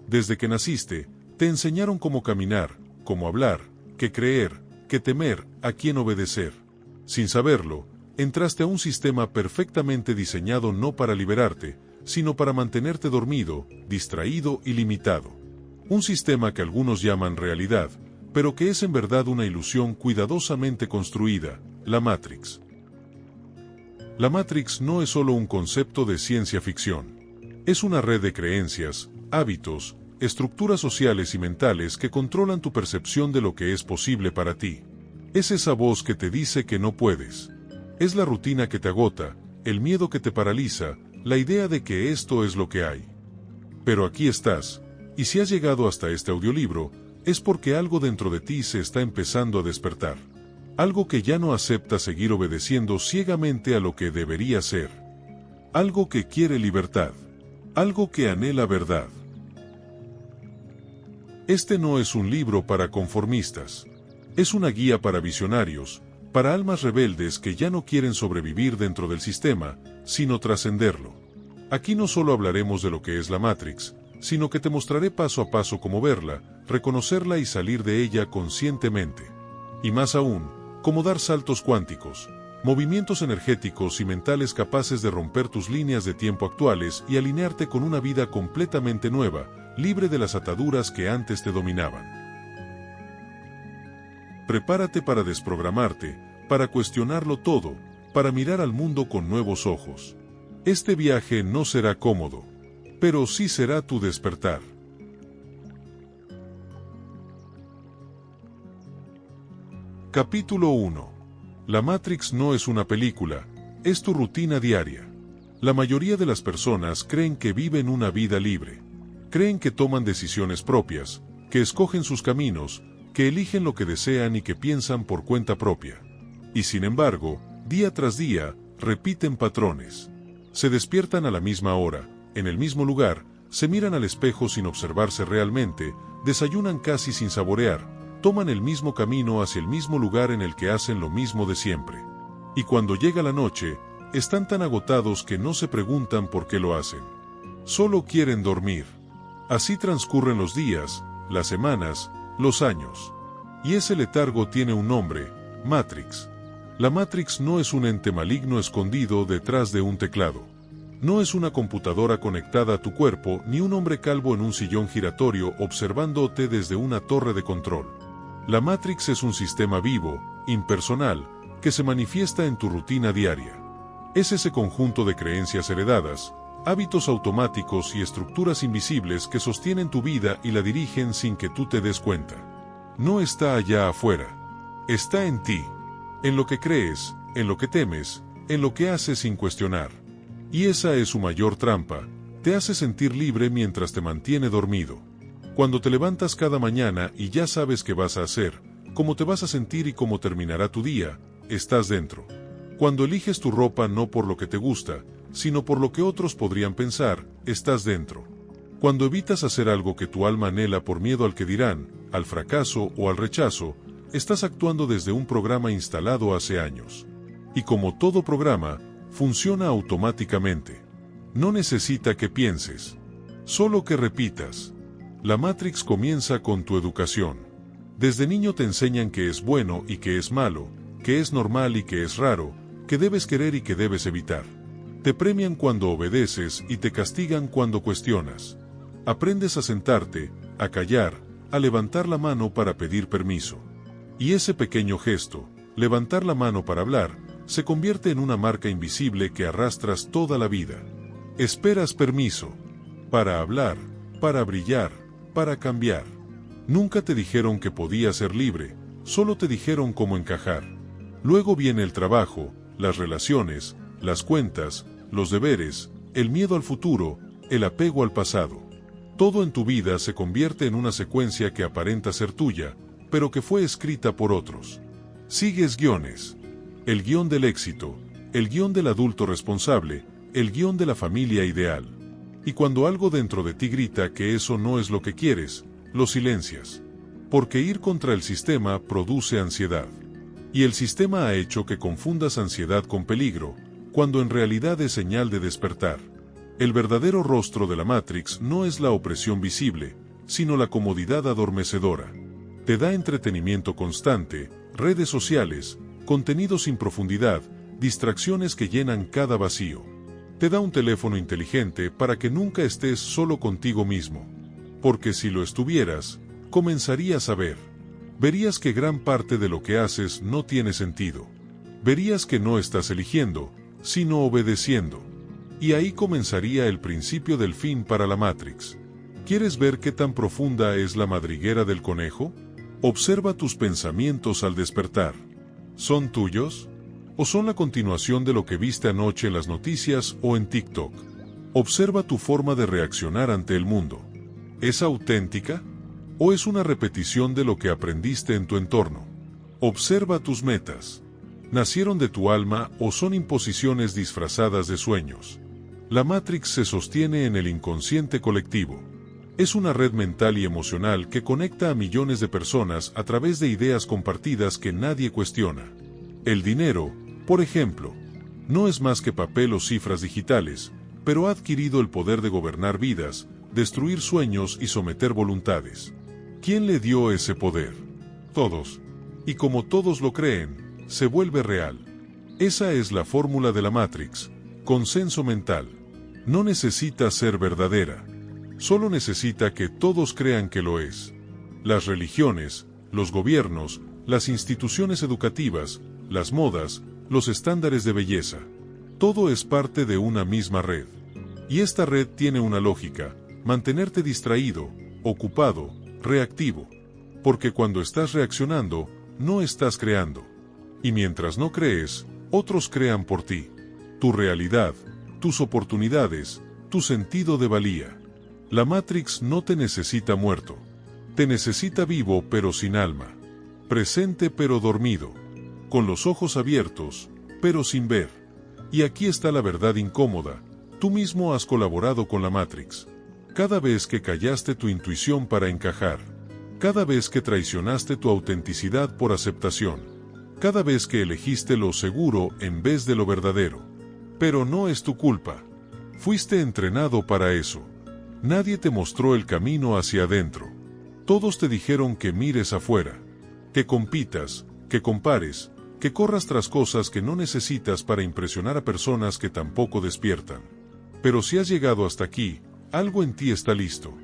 Desde que naciste, te enseñaron cómo caminar, cómo hablar, qué creer, qué temer, a quién obedecer. Sin saberlo, entraste a un sistema perfectamente diseñado no para liberarte, sino para mantenerte dormido, distraído y limitado. Un sistema que algunos llaman realidad, pero que es en verdad una ilusión cuidadosamente construida, la Matrix. La Matrix no es solo un concepto de ciencia ficción. Es una red de creencias, hábitos, estructuras sociales y mentales que controlan tu percepción de lo que es posible para ti. Es esa voz que te dice que no puedes. Es la rutina que te agota, el miedo que te paraliza, la idea de que esto es lo que hay. Pero aquí estás, y si has llegado hasta este audiolibro, es porque algo dentro de ti se está empezando a despertar. Algo que ya no acepta seguir obedeciendo ciegamente a lo que debería ser. Algo que quiere libertad. Algo que anhela verdad. Este no es un libro para conformistas. Es una guía para visionarios, para almas rebeldes que ya no quieren sobrevivir dentro del sistema, sino trascenderlo. Aquí no solo hablaremos de lo que es la Matrix, sino que te mostraré paso a paso cómo verla, reconocerla y salir de ella conscientemente. Y más aún, cómo dar saltos cuánticos, movimientos energéticos y mentales capaces de romper tus líneas de tiempo actuales y alinearte con una vida completamente nueva, libre de las ataduras que antes te dominaban. Prepárate para desprogramarte, para cuestionarlo todo, para mirar al mundo con nuevos ojos. Este viaje no será cómodo, pero sí será tu despertar. Capítulo 1. La Matrix no es una película, es tu rutina diaria. La mayoría de las personas creen que viven una vida libre. Creen que toman decisiones propias, que escogen sus caminos, que eligen lo que desean y que piensan por cuenta propia. Y sin embargo, día tras día, repiten patrones. Se despiertan a la misma hora, en el mismo lugar, se miran al espejo sin observarse realmente, desayunan casi sin saborear, toman el mismo camino hacia el mismo lugar en el que hacen lo mismo de siempre. Y cuando llega la noche, están tan agotados que no se preguntan por qué lo hacen. Solo quieren dormir. Así transcurren los días, las semanas, los años. Y ese letargo tiene un nombre, Matrix. La Matrix no es un ente maligno escondido detrás de un teclado. No es una computadora conectada a tu cuerpo ni un hombre calvo en un sillón giratorio observándote desde una torre de control. La Matrix es un sistema vivo, impersonal, que se manifiesta en tu rutina diaria. Es ese conjunto de creencias heredadas, hábitos automáticos y estructuras invisibles que sostienen tu vida y la dirigen sin que tú te des cuenta. No está allá afuera. Está en ti. En lo que crees, en lo que temes, en lo que haces sin cuestionar. Y esa es su mayor trampa, te hace sentir libre mientras te mantiene dormido. Cuando te levantas cada mañana y ya sabes qué vas a hacer, cómo te vas a sentir y cómo terminará tu día, estás dentro. Cuando eliges tu ropa no por lo que te gusta, sino por lo que otros podrían pensar, estás dentro. Cuando evitas hacer algo que tu alma anhela por miedo al que dirán, al fracaso o al rechazo, estás actuando desde un programa instalado hace años. Y como todo programa, funciona automáticamente. No necesita que pienses, solo que repitas. La Matrix comienza con tu educación. Desde niño te enseñan que es bueno y que es malo, que es normal y que es raro, que debes querer y que debes evitar. Te premian cuando obedeces y te castigan cuando cuestionas. Aprendes a sentarte, a callar, a levantar la mano para pedir permiso. Y ese pequeño gesto, levantar la mano para hablar, se convierte en una marca invisible que arrastras toda la vida. Esperas permiso. Para hablar, para brillar, para cambiar. Nunca te dijeron que podías ser libre, solo te dijeron cómo encajar. Luego viene el trabajo, las relaciones, las cuentas, los deberes, el miedo al futuro, el apego al pasado. Todo en tu vida se convierte en una secuencia que aparenta ser tuya, pero que fue escrita por otros. Sigues guiones. El guión del éxito, el guión del adulto responsable, el guión de la familia ideal. Y cuando algo dentro de ti grita que eso no es lo que quieres, lo silencias. Porque ir contra el sistema produce ansiedad. Y el sistema ha hecho que confundas ansiedad con peligro, cuando en realidad es señal de despertar. El verdadero rostro de la Matrix no es la opresión visible, sino la comodidad adormecedora. Te da entretenimiento constante, redes sociales, contenido sin profundidad, distracciones que llenan cada vacío. Te da un teléfono inteligente para que nunca estés solo contigo mismo. Porque si lo estuvieras, comenzarías a ver. Verías que gran parte de lo que haces no tiene sentido. Verías que no estás eligiendo, sino obedeciendo. Y ahí comenzaría el principio del fin para la Matrix. ¿Quieres ver qué tan profunda es la madriguera del conejo? Observa tus pensamientos al despertar. ¿Son tuyos? ¿O son la continuación de lo que viste anoche en las noticias o en TikTok? Observa tu forma de reaccionar ante el mundo. ¿Es auténtica? ¿O es una repetición de lo que aprendiste en tu entorno? Observa tus metas. ¿Nacieron de tu alma o son imposiciones disfrazadas de sueños? La Matrix se sostiene en el inconsciente colectivo. Es una red mental y emocional que conecta a millones de personas a través de ideas compartidas que nadie cuestiona. El dinero, por ejemplo, no es más que papel o cifras digitales, pero ha adquirido el poder de gobernar vidas, destruir sueños y someter voluntades. ¿Quién le dio ese poder? Todos. Y como todos lo creen, se vuelve real. Esa es la fórmula de la Matrix, consenso mental. No necesita ser verdadera. Solo necesita que todos crean que lo es. Las religiones, los gobiernos, las instituciones educativas, las modas, los estándares de belleza. Todo es parte de una misma red. Y esta red tiene una lógica: mantenerte distraído, ocupado, reactivo. Porque cuando estás reaccionando, no estás creando. Y mientras no crees, otros crean por ti. Tu realidad, tus oportunidades, tu sentido de valía. La Matrix no te necesita muerto. Te necesita vivo pero sin alma. Presente pero dormido. Con los ojos abiertos, pero sin ver. Y aquí está la verdad incómoda: tú mismo has colaborado con la Matrix. Cada vez que callaste tu intuición para encajar. Cada vez que traicionaste tu autenticidad por aceptación. Cada vez que elegiste lo seguro en vez de lo verdadero. Pero no es tu culpa. Fuiste entrenado para eso. Nadie te mostró el camino hacia adentro. Todos te dijeron que mires afuera. Que compitas, que compares, que corras tras cosas que no necesitas para impresionar a personas que tampoco despiertan. Pero si has llegado hasta aquí, algo en ti está listo.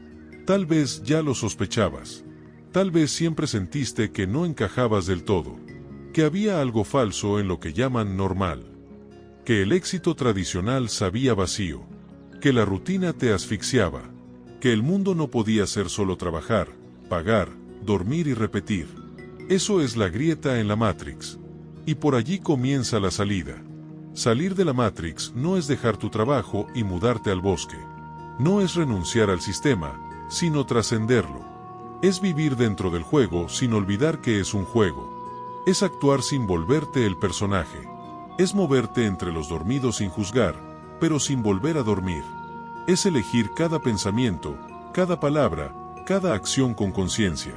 Tal vez ya lo sospechabas. Tal vez siempre sentiste que no encajabas del todo. Que había algo falso en lo que llaman normal. Que el éxito tradicional sabía vacío. Que la rutina te asfixiaba. Que el mundo no podía ser solo trabajar, pagar, dormir y repetir. Eso es la grieta en la Matrix. Y por allí comienza la salida. Salir de la Matrix no es dejar tu trabajo y mudarte al bosque. No es renunciar al sistema, sino trascenderlo. Es vivir dentro del juego sin olvidar que es un juego. Es actuar sin volverte el personaje. Es moverte entre los dormidos sin juzgar, pero sin volver a dormir. Es elegir cada pensamiento, cada palabra, cada acción con conciencia.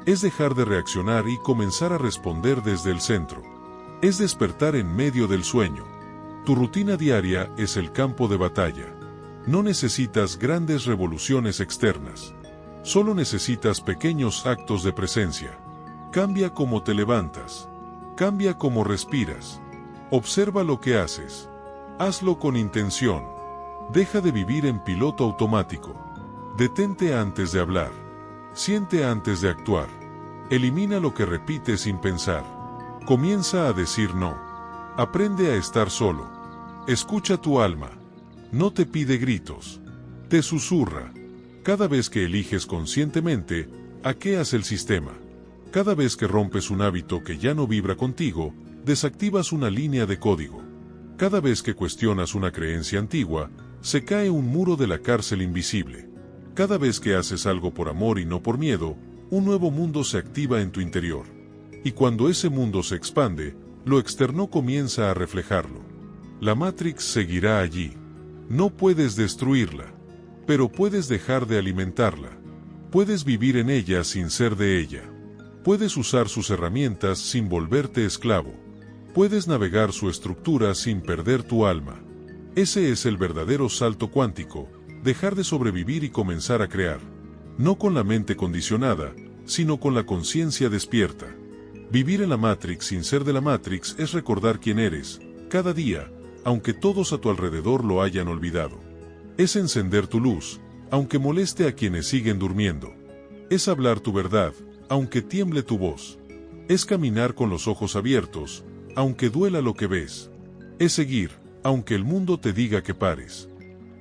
Es dejar de reaccionar y comenzar a responder desde el centro. Es despertar en medio del sueño. Tu rutina diaria es el campo de batalla. No necesitas grandes revoluciones externas. Solo necesitas pequeños actos de presencia. Cambia cómo te levantas. Cambia cómo respiras. Observa lo que haces. Hazlo con intención. Deja de vivir en piloto automático. Detente antes de hablar. Siente antes de actuar. Elimina lo que repites sin pensar. Comienza a decir no. Aprende a estar solo. Escucha tu alma. No te pide gritos. Te susurra. Cada vez que eliges conscientemente, hackeas el sistema. Cada vez que rompes un hábito que ya no vibra contigo, desactivas una línea de código. Cada vez que cuestionas una creencia antigua, se cae un muro de la cárcel invisible. Cada vez que haces algo por amor y no por miedo, un nuevo mundo se activa en tu interior. Y cuando ese mundo se expande, lo externo comienza a reflejarlo. La Matrix seguirá allí. No puedes destruirla, pero puedes dejar de alimentarla. Puedes vivir en ella sin ser de ella. Puedes usar sus herramientas sin volverte esclavo. Puedes navegar su estructura sin perder tu alma. Ese es el verdadero salto cuántico, dejar de sobrevivir y comenzar a crear. No con la mente condicionada, sino con la conciencia despierta. Vivir en la Matrix sin ser de la Matrix es recordar quién eres, cada día, aunque todos a tu alrededor lo hayan olvidado. Es encender tu luz, aunque moleste a quienes siguen durmiendo. Es hablar tu verdad, aunque tiemble tu voz. Es caminar con los ojos abiertos, aunque duela lo que ves. Es seguir, aunque el mundo te diga que pares.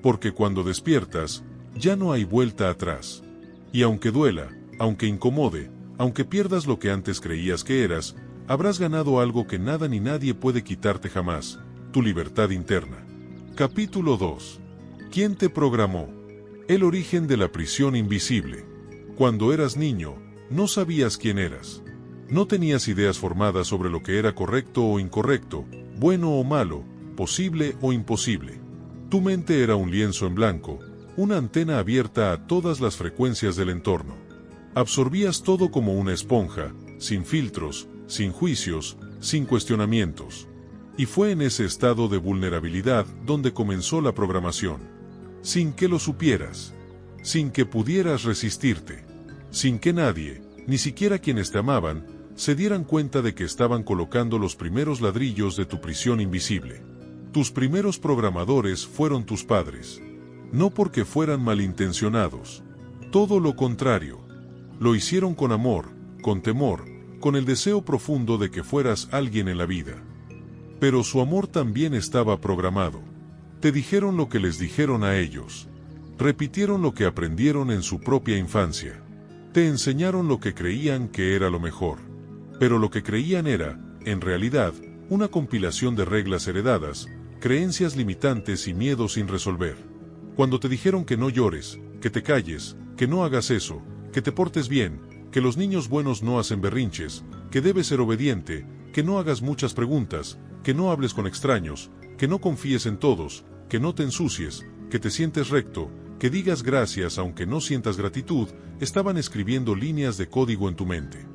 Porque cuando despiertas, ya no hay vuelta atrás. Y aunque duela, aunque incomode, aunque pierdas lo que antes creías que eras, habrás ganado algo que nada ni nadie puede quitarte jamás, tu libertad interna. Capítulo 2. ¿Quién te programó? El origen de la prisión invisible. Cuando eras niño, no sabías quién eras. No tenías ideas formadas sobre lo que era correcto o incorrecto, bueno o malo, posible o imposible. Tu mente era un lienzo en blanco, una antena abierta a todas las frecuencias del entorno. Absorbías todo como una esponja, sin filtros, sin juicios, sin cuestionamientos. Y fue en ese estado de vulnerabilidad donde comenzó la programación. Sin que lo supieras. Sin que pudieras resistirte. Sin que nadie, ni siquiera quienes te amaban, se dieran cuenta de que estaban colocando los primeros ladrillos de tu prisión invisible. Tus primeros programadores fueron tus padres. No porque fueran malintencionados. Todo lo contrario. Lo hicieron con amor, con temor, con el deseo profundo de que fueras alguien en la vida. Pero su amor también estaba programado. Te dijeron lo que les dijeron a ellos. Repitieron lo que aprendieron en su propia infancia. Te enseñaron lo que creían que era lo mejor. Pero lo que creían era, en realidad, una compilación de reglas heredadas, creencias limitantes y miedos sin resolver. Cuando te dijeron que no llores, que te calles, que no hagas eso, que te portes bien, que los niños buenos no hacen berrinches, que debes ser obediente, que no hagas muchas preguntas, que no hables con extraños, que no confíes en todos, que no te ensucies, que te sientes recto, que digas gracias aunque no sientas gratitud, estaban escribiendo líneas de código en tu mente.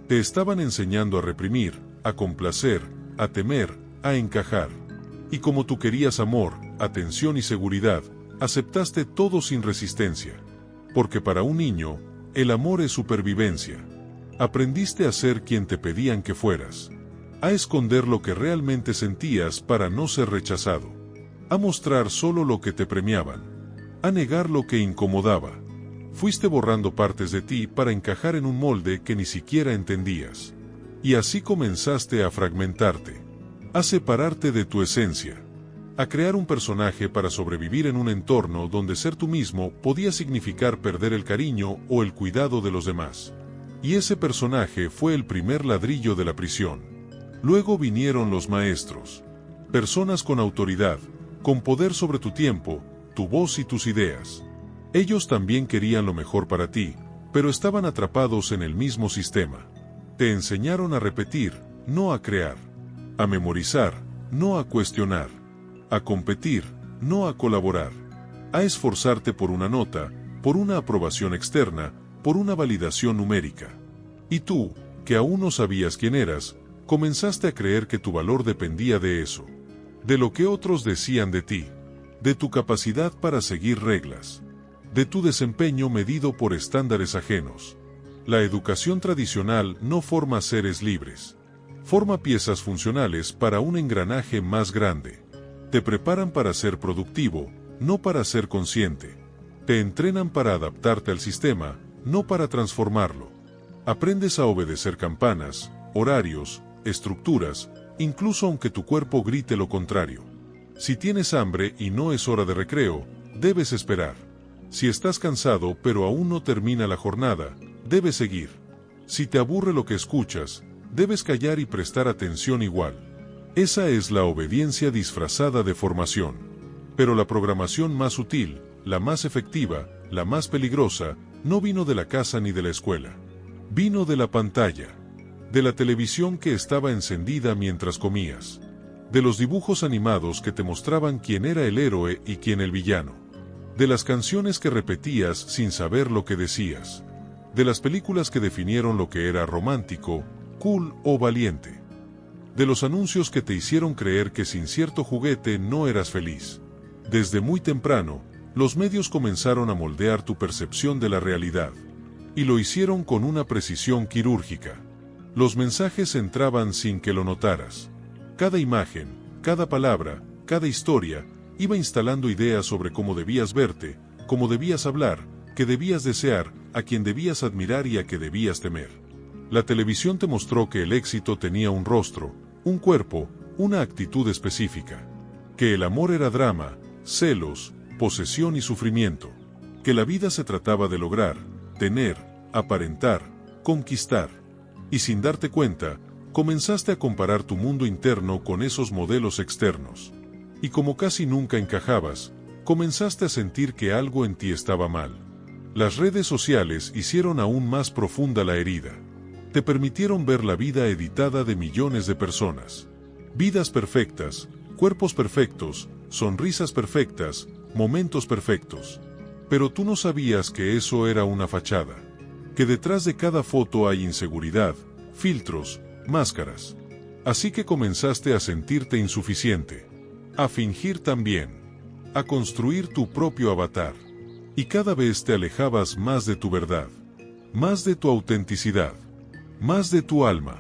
Te estaban enseñando a reprimir, a complacer, a temer, a encajar. Y como tú querías amor, atención y seguridad, aceptaste todo sin resistencia. Porque para un niño, el amor es supervivencia. Aprendiste a ser quien te pedían que fueras. A esconder lo que realmente sentías para no ser rechazado. A mostrar solo lo que te premiaban. A negar lo que incomodaba. Fuiste borrando partes de ti para encajar en un molde que ni siquiera entendías. Y así comenzaste a fragmentarte. A separarte de tu esencia. A crear un personaje para sobrevivir en un entorno donde ser tú mismo podía significar perder el cariño o el cuidado de los demás. Y ese personaje fue el primer ladrillo de la prisión. Luego vinieron los maestros. Personas con autoridad, con poder sobre tu tiempo, tu voz y tus ideas. Ellos también querían lo mejor para ti, pero estaban atrapados en el mismo sistema. Te enseñaron a repetir, no a crear. A memorizar, no a cuestionar. A competir, no a colaborar. A esforzarte por una nota, por una aprobación externa, por una validación numérica. Y tú, que aún no sabías quién eras, comenzaste a creer que tu valor dependía de eso. De lo que otros decían de ti. De tu capacidad para seguir reglas. De tu desempeño medido por estándares ajenos. La educación tradicional no forma seres libres. Forma piezas funcionales para un engranaje más grande. Te preparan para ser productivo, no para ser consciente. Te entrenan para adaptarte al sistema, no para transformarlo. Aprendes a obedecer campanas, horarios, estructuras, incluso aunque tu cuerpo grite lo contrario. Si tienes hambre y no es hora de recreo, debes esperar. Si estás cansado pero aún no termina la jornada, debes seguir. Si te aburre lo que escuchas, debes callar y prestar atención igual. Esa es la obediencia disfrazada de formación. Pero la programación más sutil, la más efectiva, la más peligrosa, no vino de la casa ni de la escuela. Vino de la pantalla. De la televisión que estaba encendida mientras comías. De los dibujos animados que te mostraban quién era el héroe y quién el villano. De las canciones que repetías sin saber lo que decías. De las películas que definieron lo que era romántico, cool o valiente. De los anuncios que te hicieron creer que sin cierto juguete no eras feliz. Desde muy temprano, los medios comenzaron a moldear tu percepción de la realidad. Y lo hicieron con una precisión quirúrgica. Los mensajes entraban sin que lo notaras. Cada imagen, cada palabra, cada historia, iba instalando ideas sobre cómo debías verte, cómo debías hablar, qué debías desear, a quién debías admirar y a qué debías temer. La televisión te mostró que el éxito tenía un rostro, un cuerpo, una actitud específica. Que el amor era drama, celos, posesión y sufrimiento. Que la vida se trataba de lograr, tener, aparentar, conquistar. Y sin darte cuenta, comenzaste a comparar tu mundo interno con esos modelos externos. Y como casi nunca encajabas, comenzaste a sentir que algo en ti estaba mal. Las redes sociales hicieron aún más profunda la herida. Te permitieron ver la vida editada de millones de personas. Vidas perfectas, cuerpos perfectos, sonrisas perfectas, momentos perfectos. Pero tú no sabías que eso era una fachada. Que detrás de cada foto hay inseguridad, filtros, máscaras. Así que comenzaste a sentirte insuficiente. A fingir también. A construir tu propio avatar. Y cada vez te alejabas más de tu verdad. Más de tu autenticidad. Más de tu alma.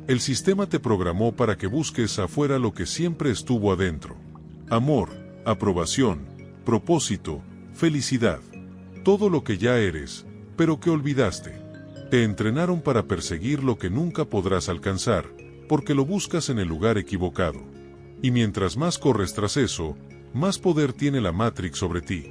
El sistema te programó para que busques afuera lo que siempre estuvo adentro. Amor, aprobación, propósito, felicidad. Todo lo que ya eres, pero que olvidaste. Te entrenaron para perseguir lo que nunca podrás alcanzar, porque lo buscas en el lugar equivocado. Y mientras más corres tras eso, más poder tiene la Matrix sobre ti.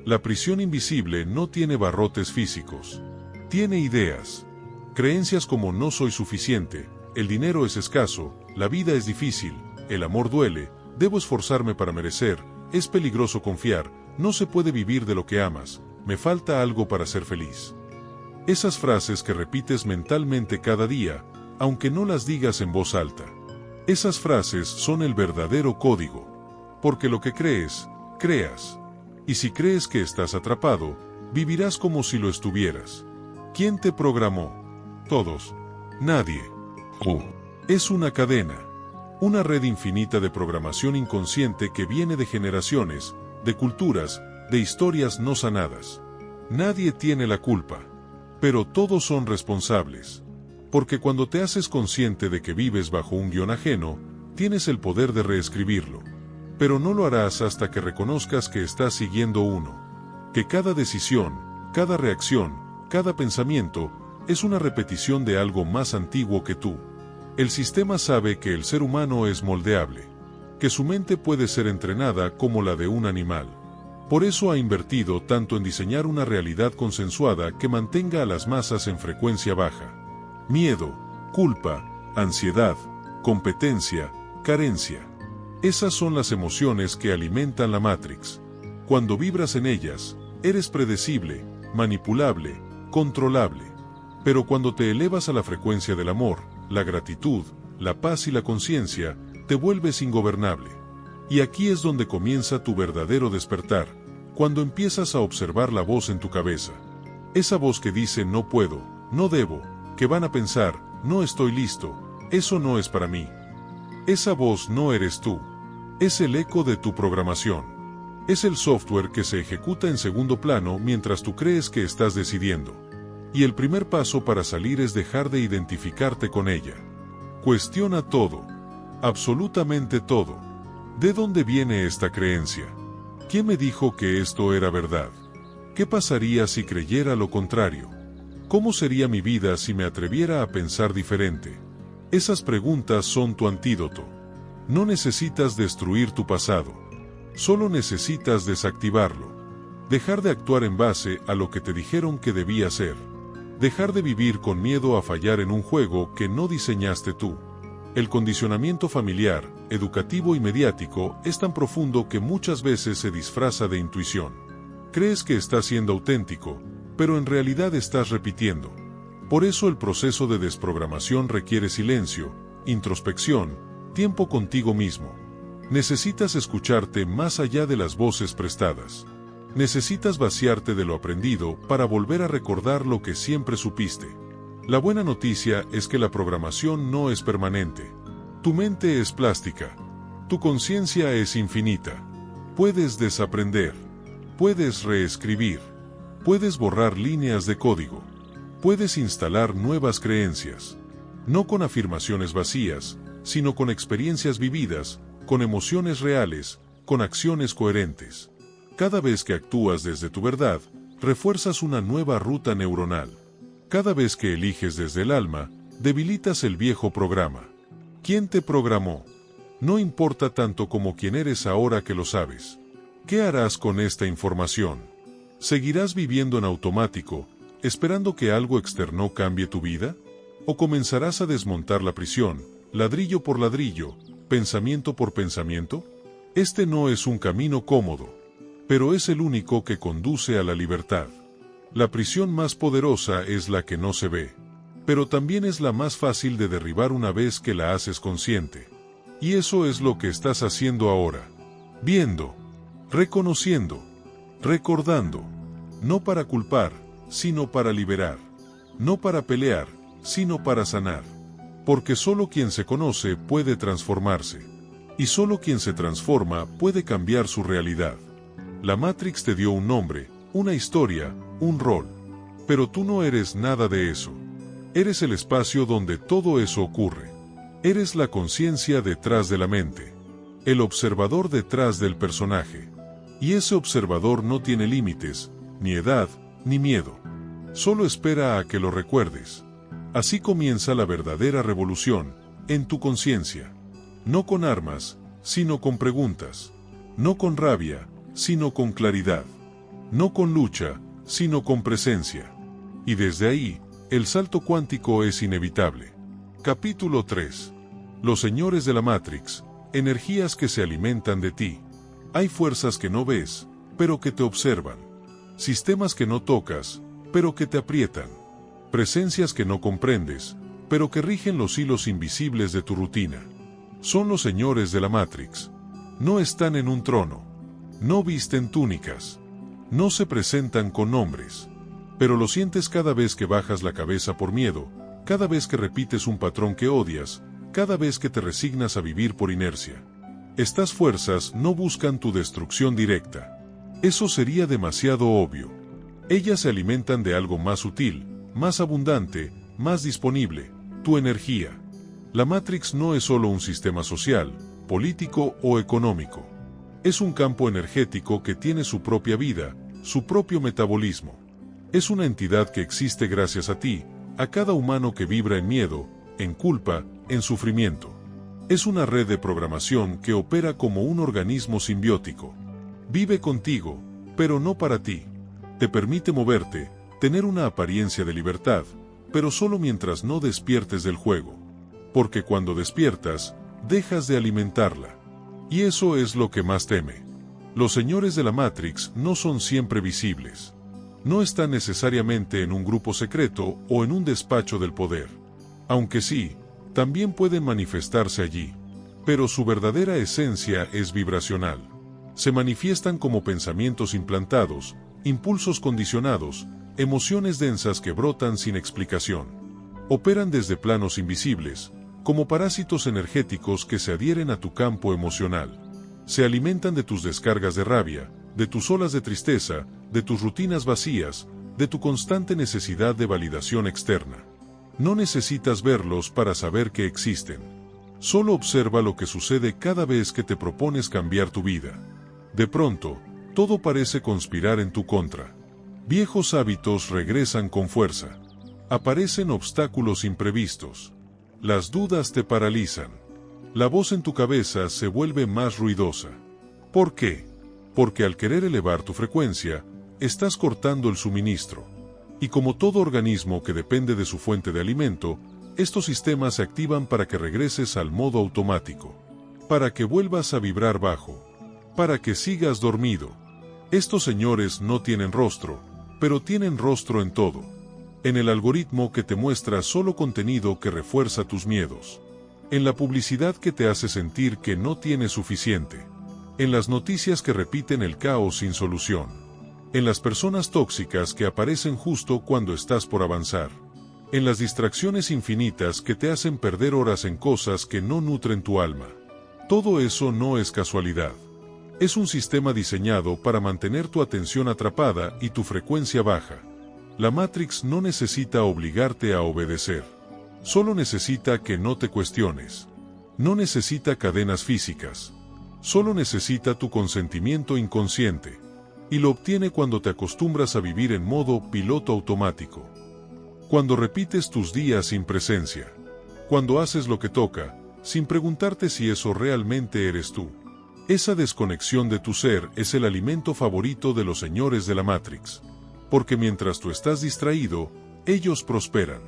La prisión invisible no tiene barrotes físicos. Tiene ideas. Creencias como no soy suficiente, el dinero es escaso, la vida es difícil, el amor duele, debo esforzarme para merecer, es peligroso confiar, no se puede vivir de lo que amas, me falta algo para ser feliz. Esas frases que repites mentalmente cada día, aunque no las digas en voz alta. Esas frases son el verdadero código. Porque lo que crees, creas. Y si crees que estás atrapado, vivirás como si lo estuvieras. ¿Quién te programó? Todos. Nadie. Es una cadena. Una red infinita de programación inconsciente que viene de generaciones, de culturas, de historias no sanadas. Nadie tiene la culpa. Pero todos son responsables. Porque cuando te haces consciente de que vives bajo un guión ajeno, tienes el poder de reescribirlo. Pero no lo harás hasta que reconozcas que estás siguiendo uno. Que cada decisión, cada reacción, cada pensamiento, es una repetición de algo más antiguo que tú. El sistema sabe que el ser humano es moldeable. Que su mente puede ser entrenada como la de un animal. Por eso ha invertido tanto en diseñar una realidad consensuada que mantenga a las masas en frecuencia baja. Miedo, culpa, ansiedad, competencia, carencia. Esas son las emociones que alimentan la Matrix. Cuando vibras en ellas, eres predecible, manipulable, controlable. Pero cuando te elevas a la frecuencia del amor, la gratitud, la paz y la conciencia, te vuelves ingobernable. Y aquí es donde comienza tu verdadero despertar, cuando empiezas a observar la voz en tu cabeza. Esa voz que dice no puedo, no debo, que van a pensar, no estoy listo, eso no es para mí. Esa voz no eres tú. Es el eco de tu programación. Es el software que se ejecuta en segundo plano mientras tú crees que estás decidiendo. Y el primer paso para salir es dejar de identificarte con ella. Cuestiona todo. Absolutamente todo. ¿De dónde viene esta creencia? ¿Quién me dijo que esto era verdad? ¿Qué pasaría si creyera lo contrario? ¿Cómo sería mi vida si me atreviera a pensar diferente? Esas preguntas son tu antídoto. No necesitas destruir tu pasado. Solo necesitas desactivarlo. Dejar de actuar en base a lo que te dijeron que debía ser. Dejar de vivir con miedo a fallar en un juego que no diseñaste tú. El condicionamiento familiar, educativo y mediático es tan profundo que muchas veces se disfraza de intuición. Crees que estás siendo auténtico, pero en realidad estás repitiendo. Por eso el proceso de desprogramación requiere silencio, introspección, tiempo contigo mismo. Necesitas escucharte más allá de las voces prestadas. Necesitas vaciarte de lo aprendido para volver a recordar lo que siempre supiste. La buena noticia es que la programación no es permanente. Tu mente es plástica. Tu conciencia es infinita. Puedes desaprender. Puedes reescribir. Puedes borrar líneas de código. Puedes instalar nuevas creencias. No con afirmaciones vacías, sino con experiencias vividas, con emociones reales, con acciones coherentes. Cada vez que actúas desde tu verdad, refuerzas una nueva ruta neuronal. Cada vez que eliges desde el alma, debilitas el viejo programa. ¿Quién te programó? No importa tanto como quién eres ahora que lo sabes. ¿Qué harás con esta información? ¿Seguirás viviendo en automático, esperando que algo externo cambie tu vida? ¿O comenzarás a desmontar la prisión, ladrillo por ladrillo, pensamiento por pensamiento? Este no es un camino cómodo, pero es el único que conduce a la libertad. La prisión más poderosa es la que no se ve, pero también es la más fácil de derribar una vez que la haces consciente. Y eso es lo que estás haciendo ahora. Viendo, reconociendo, recordando. No para culpar, sino para liberar. No para pelear, sino para sanar. Porque solo quien se conoce puede transformarse. Y solo quien se transforma puede cambiar su realidad. La Matrix te dio un nombre, una historia, un rol. Pero tú no eres nada de eso. Eres el espacio donde todo eso ocurre. Eres la conciencia detrás de la mente. El observador detrás del personaje. Y ese observador no tiene límites, ni edad, ni miedo. Solo espera a que lo recuerdes. Así comienza la verdadera revolución, en tu conciencia. No con armas, sino con preguntas. No con rabia, sino con claridad. No con lucha, sino con presencia. Y desde ahí, el salto cuántico es inevitable. Capítulo 3. Los señores de la Matrix, energías que se alimentan de ti. Hay fuerzas que no ves, pero que te observan. Sistemas que no tocas, pero que te aprietan. Presencias que no comprendes, pero que rigen los hilos invisibles de tu rutina. Son los señores de la Matrix. No están en un trono. No visten túnicas. No se presentan con nombres. Pero lo sientes cada vez que bajas la cabeza por miedo, cada vez que repites un patrón que odias, cada vez que te resignas a vivir por inercia. Estas fuerzas no buscan tu destrucción directa. Eso sería demasiado obvio. Ellas se alimentan de algo más sutil, más abundante, más disponible, tu energía. La Matrix no es solo un sistema social, político o económico. Es un campo energético que tiene su propia vida, su propio metabolismo. Es una entidad que existe gracias a ti, a cada humano que vibra en miedo, en culpa, en sufrimiento. Es una red de programación que opera como un organismo simbiótico. Vive contigo, pero no para ti. Te permite moverte, tener una apariencia de libertad, pero solo mientras no despiertes del juego. Porque cuando despiertas, dejas de alimentarla. Y eso es lo que más teme. Los señores de la Matrix no son siempre visibles. No están necesariamente en un grupo secreto o en un despacho del poder. Aunque sí, también pueden manifestarse allí. Pero su verdadera esencia es vibracional. Se manifiestan como pensamientos implantados, impulsos condicionados, emociones densas que brotan sin explicación. Operan desde planos invisibles, como parásitos energéticos que se adhieren a tu campo emocional. Se alimentan de tus descargas de rabia, de tus olas de tristeza, de tus rutinas vacías, de tu constante necesidad de validación externa. No necesitas verlos para saber que existen. Solo observa lo que sucede cada vez que te propones cambiar tu vida. De pronto, todo parece conspirar en tu contra. Viejos hábitos regresan con fuerza. Aparecen obstáculos imprevistos. Las dudas te paralizan. La voz en tu cabeza se vuelve más ruidosa. ¿Por qué? Porque al querer elevar tu frecuencia, estás cortando el suministro. Y como todo organismo que depende de su fuente de alimento, estos sistemas se activan para que regreses al modo automático. Para que vuelvas a vibrar bajo. Para que sigas dormido. Estos señores no tienen rostro, pero tienen rostro en todo. En el algoritmo que te muestra solo contenido que refuerza tus miedos. En la publicidad que te hace sentir que no tienes suficiente. En las noticias que repiten el caos sin solución. En las personas tóxicas que aparecen justo cuando estás por avanzar. En las distracciones infinitas que te hacen perder horas en cosas que no nutren tu alma. Todo eso no es casualidad. Es un sistema diseñado para mantener tu atención atrapada y tu frecuencia baja. La Matrix no necesita obligarte a obedecer. Solo necesita que no te cuestiones. No necesita cadenas físicas. Solo necesita tu consentimiento inconsciente. Y lo obtiene cuando te acostumbras a vivir en modo piloto automático. Cuando repites tus días sin presencia. Cuando haces lo que toca, sin preguntarte si eso realmente eres tú. Esa desconexión de tu ser es el alimento favorito de los señores de la Matrix. Porque mientras tú estás distraído, ellos prosperan.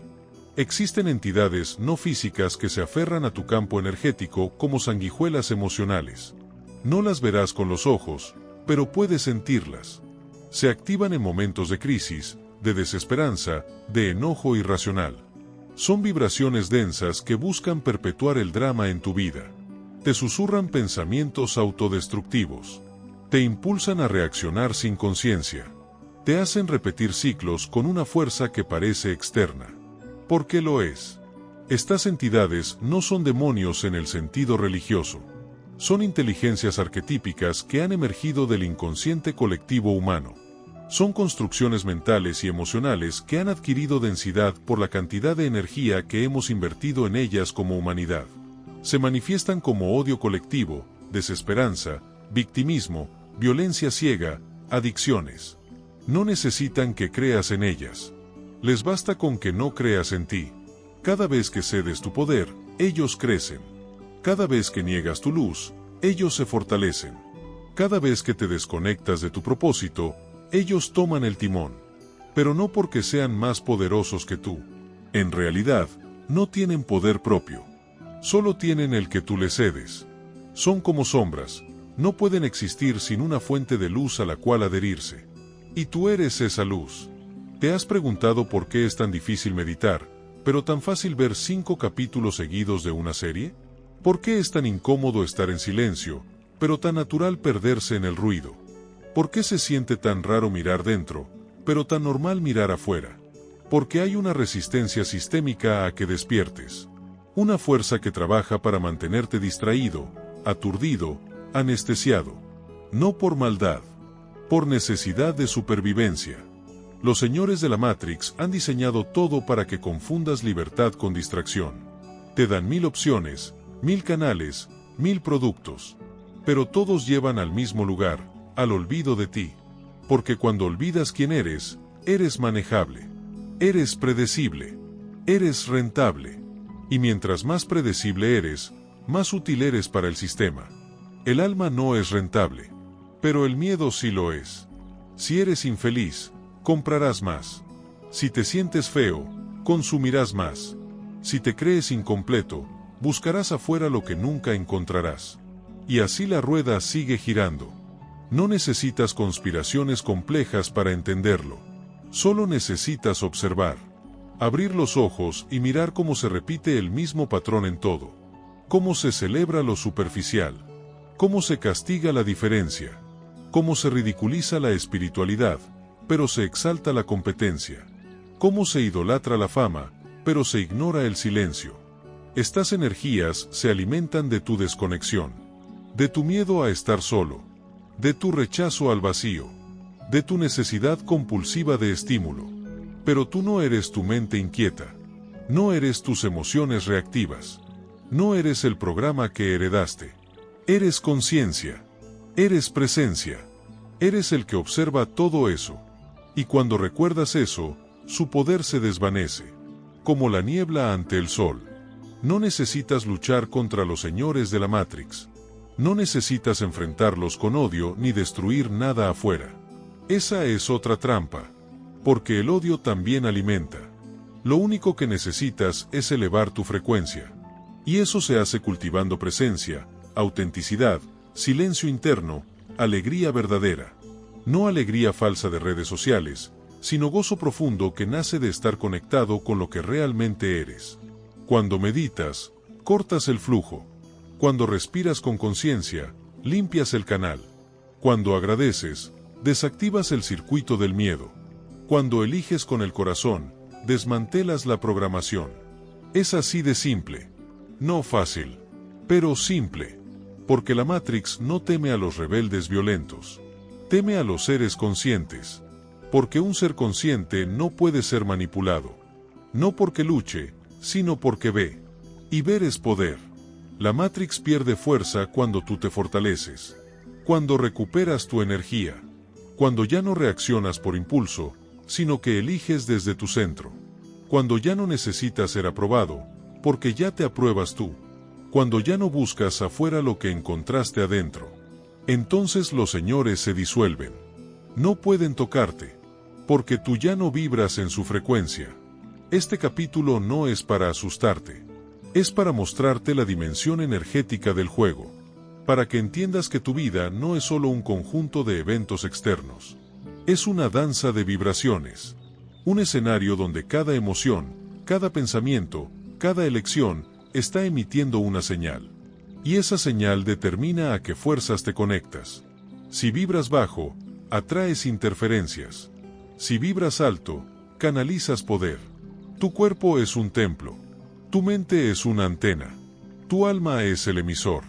Existen entidades no físicas que se aferran a tu campo energético como sanguijuelas emocionales. No las verás con los ojos, pero puedes sentirlas. Se activan en momentos de crisis, de desesperanza, de enojo irracional. Son vibraciones densas que buscan perpetuar el drama en tu vida. Te susurran pensamientos autodestructivos. Te impulsan a reaccionar sin conciencia. Te hacen repetir ciclos con una fuerza que parece externa. ¿Por qué lo es? Estas entidades no son demonios en el sentido religioso. Son inteligencias arquetípicas que han emergido del inconsciente colectivo humano. Son construcciones mentales y emocionales que han adquirido densidad por la cantidad de energía que hemos invertido en ellas como humanidad. Se manifiestan como odio colectivo, desesperanza, victimismo, violencia ciega, adicciones. No necesitan que creas en ellas. Les basta con que no creas en ti. Cada vez que cedes tu poder, ellos crecen. Cada vez que niegas tu luz, ellos se fortalecen. Cada vez que te desconectas de tu propósito, ellos toman el timón. Pero no porque sean más poderosos que tú. En realidad, no tienen poder propio. Solo tienen el que tú les cedes. Son como sombras, no pueden existir sin una fuente de luz a la cual adherirse. Y tú eres esa luz. ¿Te has preguntado por qué es tan difícil meditar, pero tan fácil ver 5 capítulos seguidos de una serie? ¿Por qué es tan incómodo estar en silencio, pero tan natural perderse en el ruido? ¿Por qué se siente tan raro mirar dentro, pero tan normal mirar afuera? Porque hay una resistencia sistémica a que despiertes. Una fuerza que trabaja para mantenerte distraído, aturdido, anestesiado. No por maldad, por necesidad de supervivencia. Los señores de la Matrix han diseñado todo para que confundas libertad con distracción. Te dan 1000 opciones, 1000 canales, 1000 productos. Pero todos llevan al mismo lugar, al olvido de ti. Porque cuando olvidas quién eres, eres manejable. Eres predecible. Eres rentable. Y mientras más predecible eres, más útil eres para el sistema. El alma no es rentable. Pero el miedo sí lo es. Si eres infeliz, comprarás más. Si te sientes feo, consumirás más. Si te crees incompleto, buscarás afuera lo que nunca encontrarás. Y así la rueda sigue girando. No necesitas conspiraciones complejas para entenderlo. Solo necesitas observar. Abrir los ojos y mirar cómo se repite el mismo patrón en todo. Cómo se celebra lo superficial. Cómo se castiga la diferencia. Cómo se ridiculiza la espiritualidad, pero se exalta la competencia. Cómo se idolatra la fama, pero se ignora el silencio. Estas energías se alimentan de tu desconexión. De tu miedo a estar solo. De tu rechazo al vacío. De tu necesidad compulsiva de estímulo. Pero tú no eres tu mente inquieta. No eres tus emociones reactivas. No eres el programa que heredaste. Eres conciencia. Eres presencia. Eres el que observa todo eso. Y cuando recuerdas eso, su poder se desvanece. Como la niebla ante el sol. No necesitas luchar contra los señores de la Matrix. No necesitas enfrentarlos con odio ni destruir nada afuera. Esa es otra trampa. Porque el odio también alimenta. Lo único que necesitas es elevar tu frecuencia. Y eso se hace cultivando presencia, autenticidad, silencio interno, alegría verdadera. No alegría falsa de redes sociales, sino gozo profundo que nace de estar conectado con lo que realmente eres. Cuando meditas, cortas el flujo. Cuando respiras con conciencia, limpias el canal. Cuando agradeces, desactivas el circuito del miedo. Cuando eliges con el corazón, desmantelas la programación. Es así de simple. No fácil, pero simple. Porque la Matrix no teme a los rebeldes violentos. Teme a los seres conscientes. Porque un ser consciente no puede ser manipulado. No porque luche, sino porque ve. Y ver es poder. La Matrix pierde fuerza cuando tú te fortaleces. Cuando recuperas tu energía. Cuando ya no reaccionas por impulso, sino que eliges desde tu centro. Cuando ya no necesitas ser aprobado, porque ya te apruebas tú. Cuando ya no buscas afuera lo que encontraste adentro. Entonces los señores se disuelven. No pueden tocarte, porque tú ya no vibras en su frecuencia. Este capítulo no es para asustarte. Es para mostrarte la dimensión energética del juego. Para que entiendas que tu vida no es solo un conjunto de eventos externos. Es una danza de vibraciones. Un escenario donde cada emoción, cada pensamiento, cada elección, está emitiendo una señal. Y esa señal determina a qué fuerzas te conectas. Si vibras bajo, atraes interferencias. Si vibras alto, canalizas poder. Tu cuerpo es un templo. Tu mente es una antena. Tu alma es el emisor.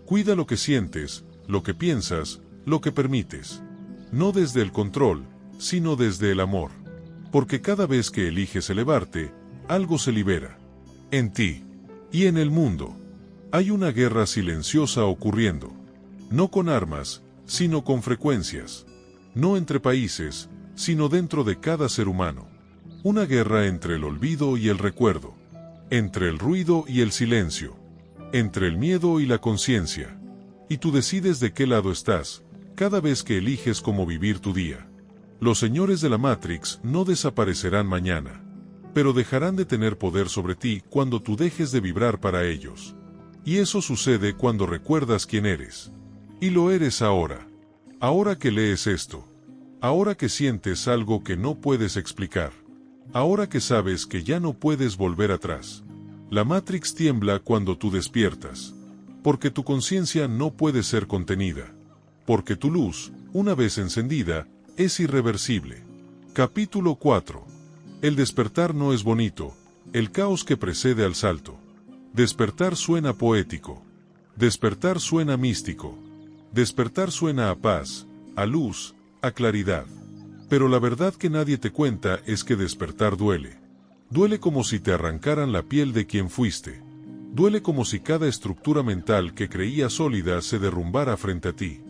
Cuida lo que sientes, lo que piensas, lo que permites. No desde el control, sino desde el amor. Porque cada vez que eliges elevarte, algo se libera. En ti. Y en el mundo. Hay una guerra silenciosa ocurriendo. No con armas, sino con frecuencias. No entre países, sino dentro de cada ser humano. Una guerra entre el olvido y el recuerdo. Entre el ruido y el silencio. Entre el miedo y la conciencia. Y tú decides de qué lado estás, cada vez que eliges cómo vivir tu día. Los señores de la Matrix no desaparecerán mañana. Pero dejarán de tener poder sobre ti cuando tú dejes de vibrar para ellos. Y eso sucede cuando recuerdas quién eres. Y lo eres ahora. Ahora que lees esto. Ahora que sientes algo que no puedes explicar. Ahora que sabes que ya no puedes volver atrás. La Matrix tiembla cuando tú despiertas. Porque tu conciencia no puede ser contenida. Porque tu luz, una vez encendida, es irreversible. Capítulo 4. El despertar no es bonito, el caos que precede al salto. Despertar suena poético. Despertar suena místico. Despertar suena a paz, a luz, a claridad. Pero la verdad que nadie te cuenta es que despertar duele. Duele como si te arrancaran la piel de quien fuiste. Duele como si cada estructura mental que creías sólida se derrumbara frente a ti.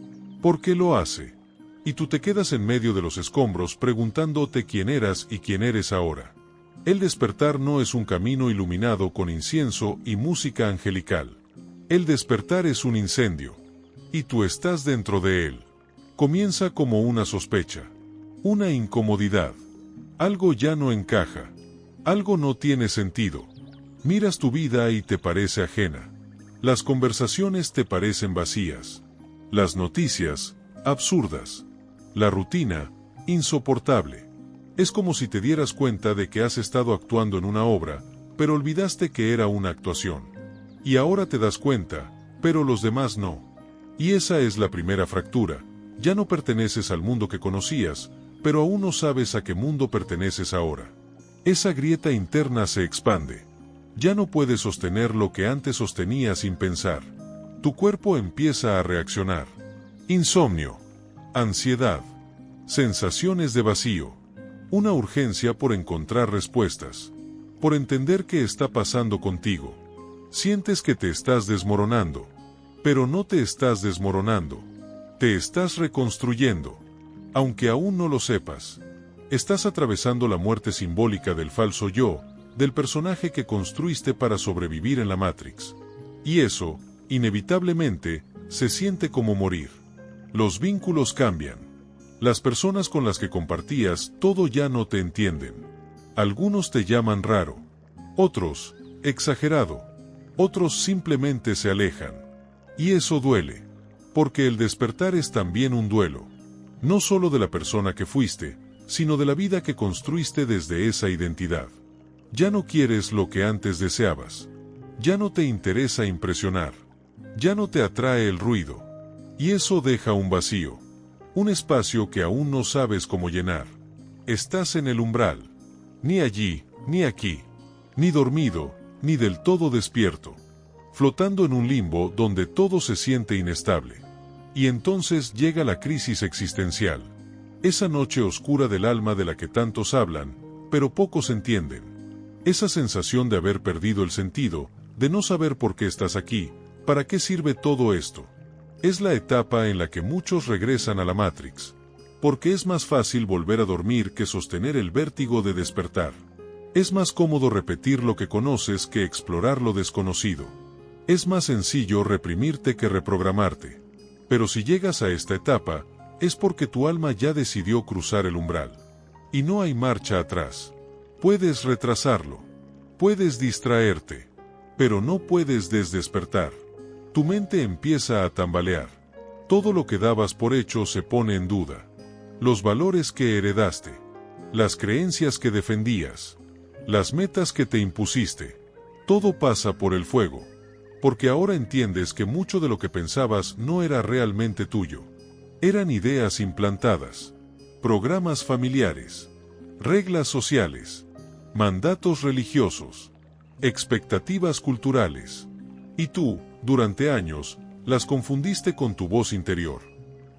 ¿Por qué lo hace? Y tú te quedas en medio de los escombros preguntándote quién eras y quién eres ahora. El despertar no es un camino iluminado con incienso y música angelical. El despertar es un incendio. Y tú estás dentro de él. Comienza como una sospecha. Una incomodidad. Algo ya no encaja. Algo no tiene sentido. Miras tu vida y te parece ajena. Las conversaciones te parecen vacías. Las noticias, absurdas. La rutina, insoportable. Es como si te dieras cuenta de que has estado actuando en una obra, pero olvidaste que era una actuación. Y ahora te das cuenta, pero los demás no. Y esa es la primera fractura. Ya no perteneces al mundo que conocías, pero aún no sabes a qué mundo perteneces ahora. Esa grieta interna se expande. Ya no puedes sostener lo que antes sostenía sin pensar. Tu cuerpo empieza a reaccionar. Insomnio. Ansiedad. Sensaciones de vacío. Una urgencia por encontrar respuestas. Por entender qué está pasando contigo. Sientes que te estás desmoronando. Pero no te estás desmoronando. Te estás reconstruyendo. Aunque aún no lo sepas. Estás atravesando la muerte simbólica del falso yo, del personaje que construiste para sobrevivir en la Matrix. Y eso, inevitablemente, se siente como morir. Los vínculos cambian. Las personas con las que compartías todo ya no te entienden. Algunos te llaman raro. Otros, exagerado. Otros simplemente se alejan. Y eso duele. Porque el despertar es también un duelo. No solo de la persona que fuiste, sino de la vida que construiste desde esa identidad. Ya no quieres lo que antes deseabas. Ya no te interesa impresionar. Ya no te atrae el ruido. Y eso deja un vacío. Un espacio que aún no sabes cómo llenar. Estás en el umbral. Ni allí, ni aquí. Ni dormido, ni del todo despierto. flotando en un limbo donde todo se siente inestable. Y entonces llega la crisis existencial. Esa noche oscura del alma de la que tantos hablan, pero pocos entienden. Esa sensación de haber perdido el sentido, de no saber por qué estás aquí, para qué sirve todo esto. Es la etapa en la que muchos regresan a la Matrix. Porque es más fácil volver a dormir que sostener el vértigo de despertar. Es más cómodo repetir lo que conoces que explorar lo desconocido. Es más sencillo reprimirte que reprogramarte. Pero si llegas a esta etapa, es porque tu alma ya decidió cruzar el umbral. Y no hay marcha atrás. Puedes retrasarlo. Puedes distraerte. Pero no puedes despertar. Tu mente empieza a tambalear. Todo lo que dabas por hecho se pone en duda. Los valores que heredaste. Las creencias que defendías. Las metas que te impusiste. Todo pasa por el fuego. Porque ahora entiendes que mucho de lo que pensabas no era realmente tuyo. Eran ideas implantadas. Programas familiares. Reglas sociales. Mandatos religiosos. Expectativas culturales. Y tú, durante años, las confundiste con tu voz interior.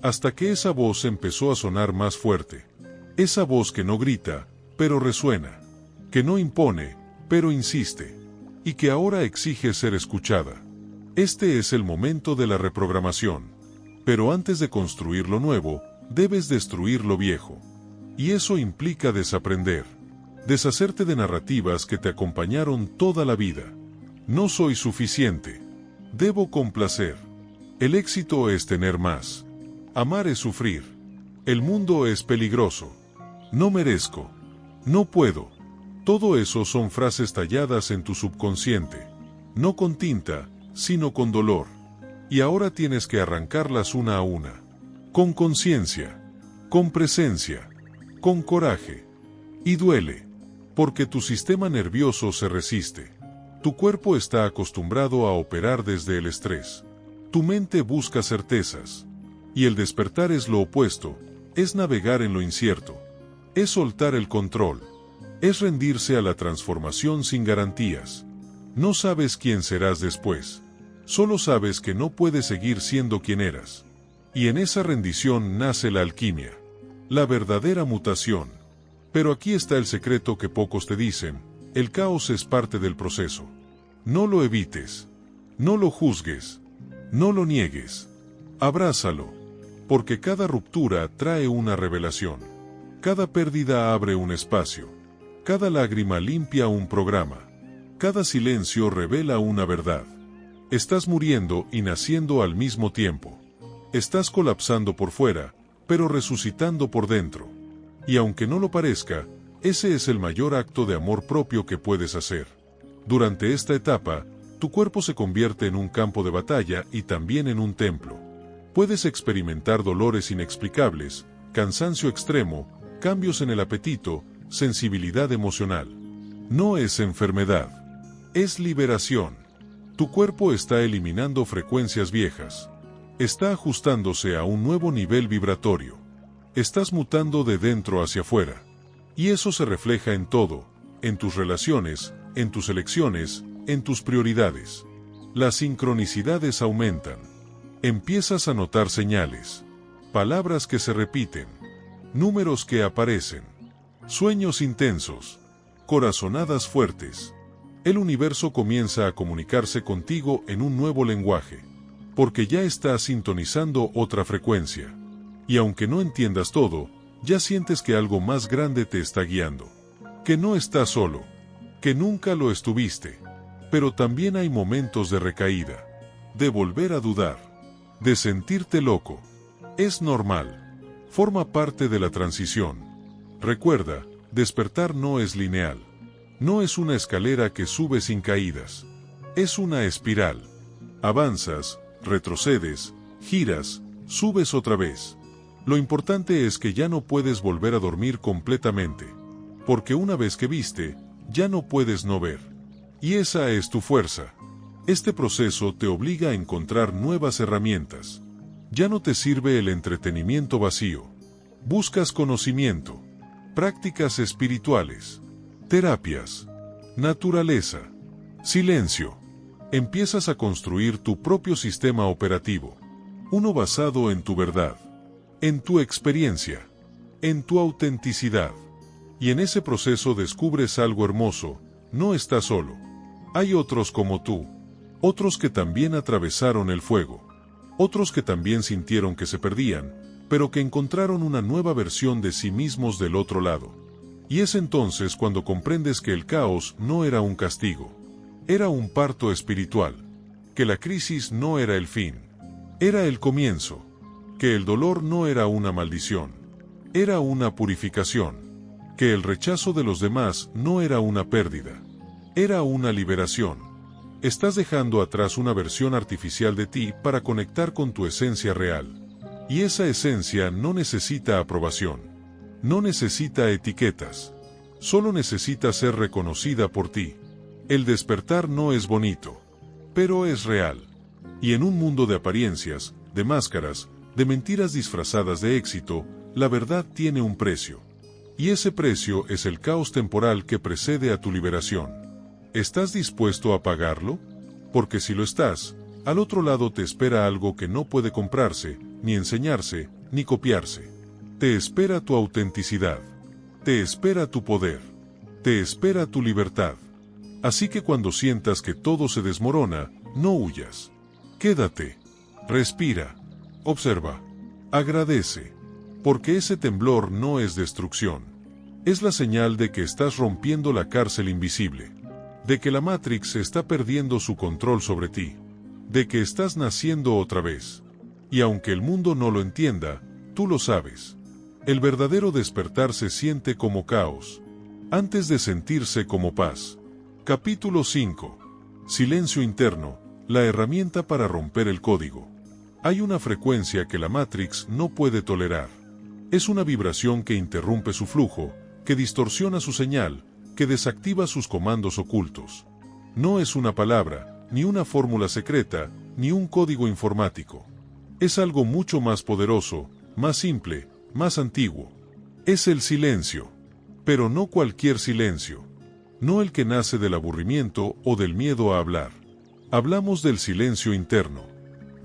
Hasta que esa voz empezó a sonar más fuerte. Esa voz que no grita, pero resuena. Que no impone, pero insiste. Y que ahora exige ser escuchada. Este es el momento de la reprogramación. Pero antes de construir lo nuevo, debes destruir lo viejo. Y eso implica desaprender. Deshacerte de narrativas que te acompañaron toda la vida. No soy suficiente. Debo complacer. El éxito es tener más. Amar es sufrir. El mundo es peligroso. No merezco. No puedo. Todo eso son frases talladas en tu subconsciente. No con tinta, sino con dolor. Y ahora tienes que arrancarlas una a una. Con conciencia. Con presencia. Con coraje. Y duele. Porque tu sistema nervioso se resiste. Tu cuerpo está acostumbrado a operar desde el estrés. Tu mente busca certezas. Y el despertar es lo opuesto, es navegar en lo incierto. Es soltar el control. Es rendirse a la transformación sin garantías. No sabes quién serás después. Solo sabes que no puedes seguir siendo quien eras. Y en esa rendición nace la alquimia. La verdadera mutación. Pero aquí está el secreto que pocos te dicen: el caos es parte del proceso. No lo evites. No lo juzgues. No lo niegues. Abrázalo. Porque cada ruptura trae una revelación. Cada pérdida abre un espacio. Cada lágrima limpia un programa. Cada silencio revela una verdad. Estás muriendo y naciendo al mismo tiempo. Estás colapsando por fuera, pero resucitando por dentro. Y aunque no lo parezca, ese es el mayor acto de amor propio que puedes hacer. Durante esta etapa, tu cuerpo se convierte en un campo de batalla y también en un templo. Puedes experimentar dolores inexplicables, cansancio extremo, cambios en el apetito, sensibilidad emocional. No es enfermedad. Es liberación. Tu cuerpo está eliminando frecuencias viejas. Está ajustándose a un nuevo nivel vibratorio. Estás mutando de dentro hacia afuera. Y eso se refleja en todo, en tus relaciones, en tus elecciones, en tus prioridades. Las sincronicidades aumentan. Empiezas a notar señales, palabras que se repiten, números que aparecen, sueños intensos, corazonadas fuertes. El universo comienza a comunicarse contigo en un nuevo lenguaje, porque ya está sintonizando otra frecuencia. Y aunque no entiendas todo, ya sientes que algo más grande te está guiando. Que no estás solo. Que nunca lo estuviste. Pero también hay momentos de recaída. De volver a dudar. De sentirte loco. Es normal. Forma parte de la transición. Recuerda, despertar no es lineal. No es una escalera que sube sin caídas. Es una espiral. Avanzas, retrocedes, giras, subes otra vez. Lo importante es que ya no puedes volver a dormir completamente. Porque una vez que viste, ya no puedes no ver. Y esa es tu fuerza. Este proceso te obliga a encontrar nuevas herramientas. Ya no te sirve el entretenimiento vacío. Buscas conocimiento, prácticas espirituales, terapias, naturaleza, silencio, Empiezas a construir tu propio sistema operativo, uno basado en tu verdad, en tu experiencia, en tu autenticidad. Y en ese proceso descubres algo hermoso: no estás solo. Hay otros como tú, otros que también atravesaron el fuego, otros que también sintieron que se perdían, pero que encontraron una nueva versión de sí mismos del otro lado. Y es entonces cuando comprendes que el caos no era un castigo, era un parto espiritual, que la crisis no era el fin, era el comienzo, que el dolor no era una maldición, era una purificación, que el rechazo de los demás no era una pérdida, era una liberación. Estás dejando atrás una versión artificial de ti para conectar con tu esencia real. Y esa esencia no necesita aprobación, no necesita etiquetas, solo necesita ser reconocida por ti. El despertar no es bonito, pero es real. Y en un mundo de apariencias, de máscaras, de mentiras disfrazadas de éxito, la verdad tiene un precio. Y ese precio es el caos temporal que precede a tu liberación. ¿Estás dispuesto a pagarlo? Porque si lo estás, al otro lado te espera algo que no puede comprarse, ni enseñarse, ni copiarse. Te espera tu autenticidad. Te espera tu poder. Te espera tu libertad. Así que cuando sientas que todo se desmorona, no huyas. Quédate. Respira. Observa. Agradece. Porque ese temblor no es destrucción. Es la señal de que estás rompiendo la cárcel invisible. De que la Matrix está perdiendo su control sobre ti. De que estás naciendo otra vez. Y aunque el mundo no lo entienda, tú lo sabes. El verdadero despertar se siente como caos, antes de sentirse como paz. Capítulo 5. Silencio interno, la herramienta para romper el código. Hay una frecuencia que la Matrix no puede tolerar. Es una vibración que interrumpe su flujo, que distorsiona su señal, que desactiva sus comandos ocultos. No es una palabra, ni una fórmula secreta, ni un código informático. Es algo mucho más poderoso, más simple, más antiguo. Es el silencio. Pero no cualquier silencio. No el que nace del aburrimiento o del miedo a hablar. Hablamos del silencio interno.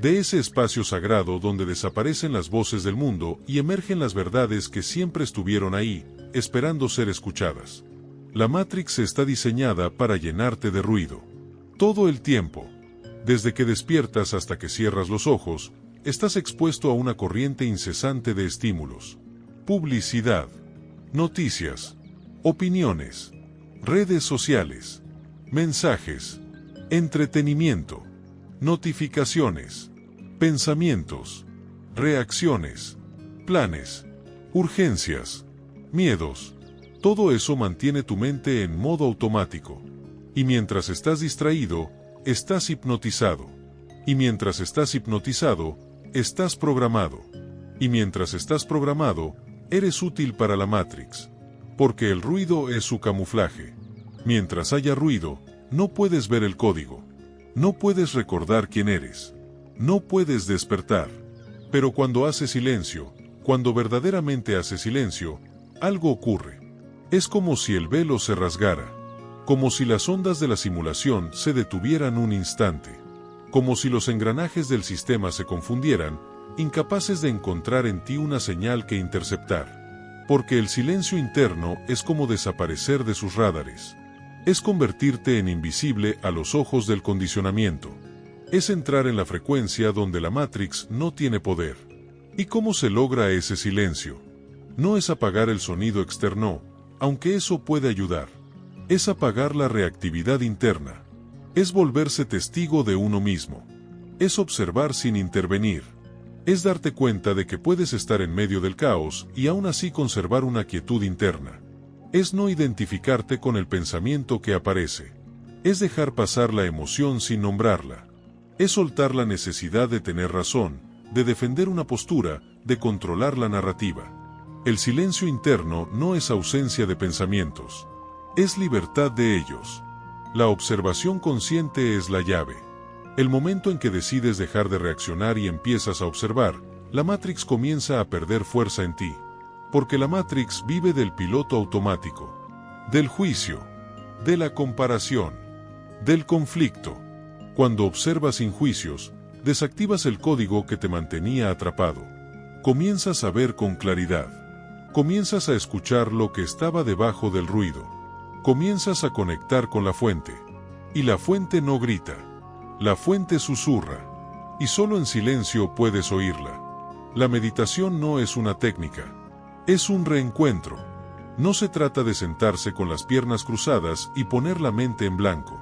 De ese espacio sagrado donde desaparecen las voces del mundo y emergen las verdades que siempre estuvieron ahí, esperando ser escuchadas. La Matrix está diseñada para llenarte de ruido. Todo el tiempo. Desde que despiertas hasta que cierras los ojos, estás expuesto a una corriente incesante de estímulos. Publicidad. Noticias. Opiniones. Redes sociales. Mensajes. Entretenimiento. Notificaciones. Pensamientos. Reacciones. Planes. Urgencias. Miedos. Todo eso mantiene tu mente en modo automático. Y mientras estás distraído, estás hipnotizado. Y mientras estás hipnotizado, estás programado. Y mientras estás programado, eres útil para la Matrix. Porque el ruido es su camuflaje. Mientras haya ruido, no puedes ver el código. No puedes recordar quién eres. No puedes despertar. Pero cuando hace silencio, cuando verdaderamente hace silencio, algo ocurre. Es como si el velo se rasgara. Como si las ondas de la simulación se detuvieran un instante. Como si los engranajes del sistema se confundieran, incapaces de encontrar en ti una señal que interceptar. Porque el silencio interno es como desaparecer de sus radares. Es convertirte en invisible a los ojos del condicionamiento. Es entrar en la frecuencia donde la Matrix no tiene poder. ¿Y cómo se logra ese silencio? No es apagar el sonido externo, aunque eso puede ayudar. Es apagar la reactividad interna. Es volverse testigo de uno mismo. Es observar sin intervenir. Es darte cuenta de que puedes estar en medio del caos y aún así conservar una quietud interna. Es no identificarte con el pensamiento que aparece. Es dejar pasar la emoción sin nombrarla. Es soltar la necesidad de tener razón, de defender una postura, de controlar la narrativa. El silencio interno no es ausencia de pensamientos. Es libertad de ellos. La observación consciente es la llave. El momento en que decides dejar de reaccionar y empiezas a observar, la Matrix comienza a perder fuerza en ti. Porque la Matrix vive del piloto automático, del juicio, de la comparación, del conflicto. Cuando observas sin juicios, desactivas el código que te mantenía atrapado. Comienzas a ver con claridad. Comienzas a escuchar lo que estaba debajo del ruido. Comienzas a conectar con la fuente. Y la fuente no grita. La fuente susurra. Y solo en silencio puedes oírla. La meditación no es una técnica. Es un reencuentro. No se trata de sentarse con las piernas cruzadas y poner la mente en blanco.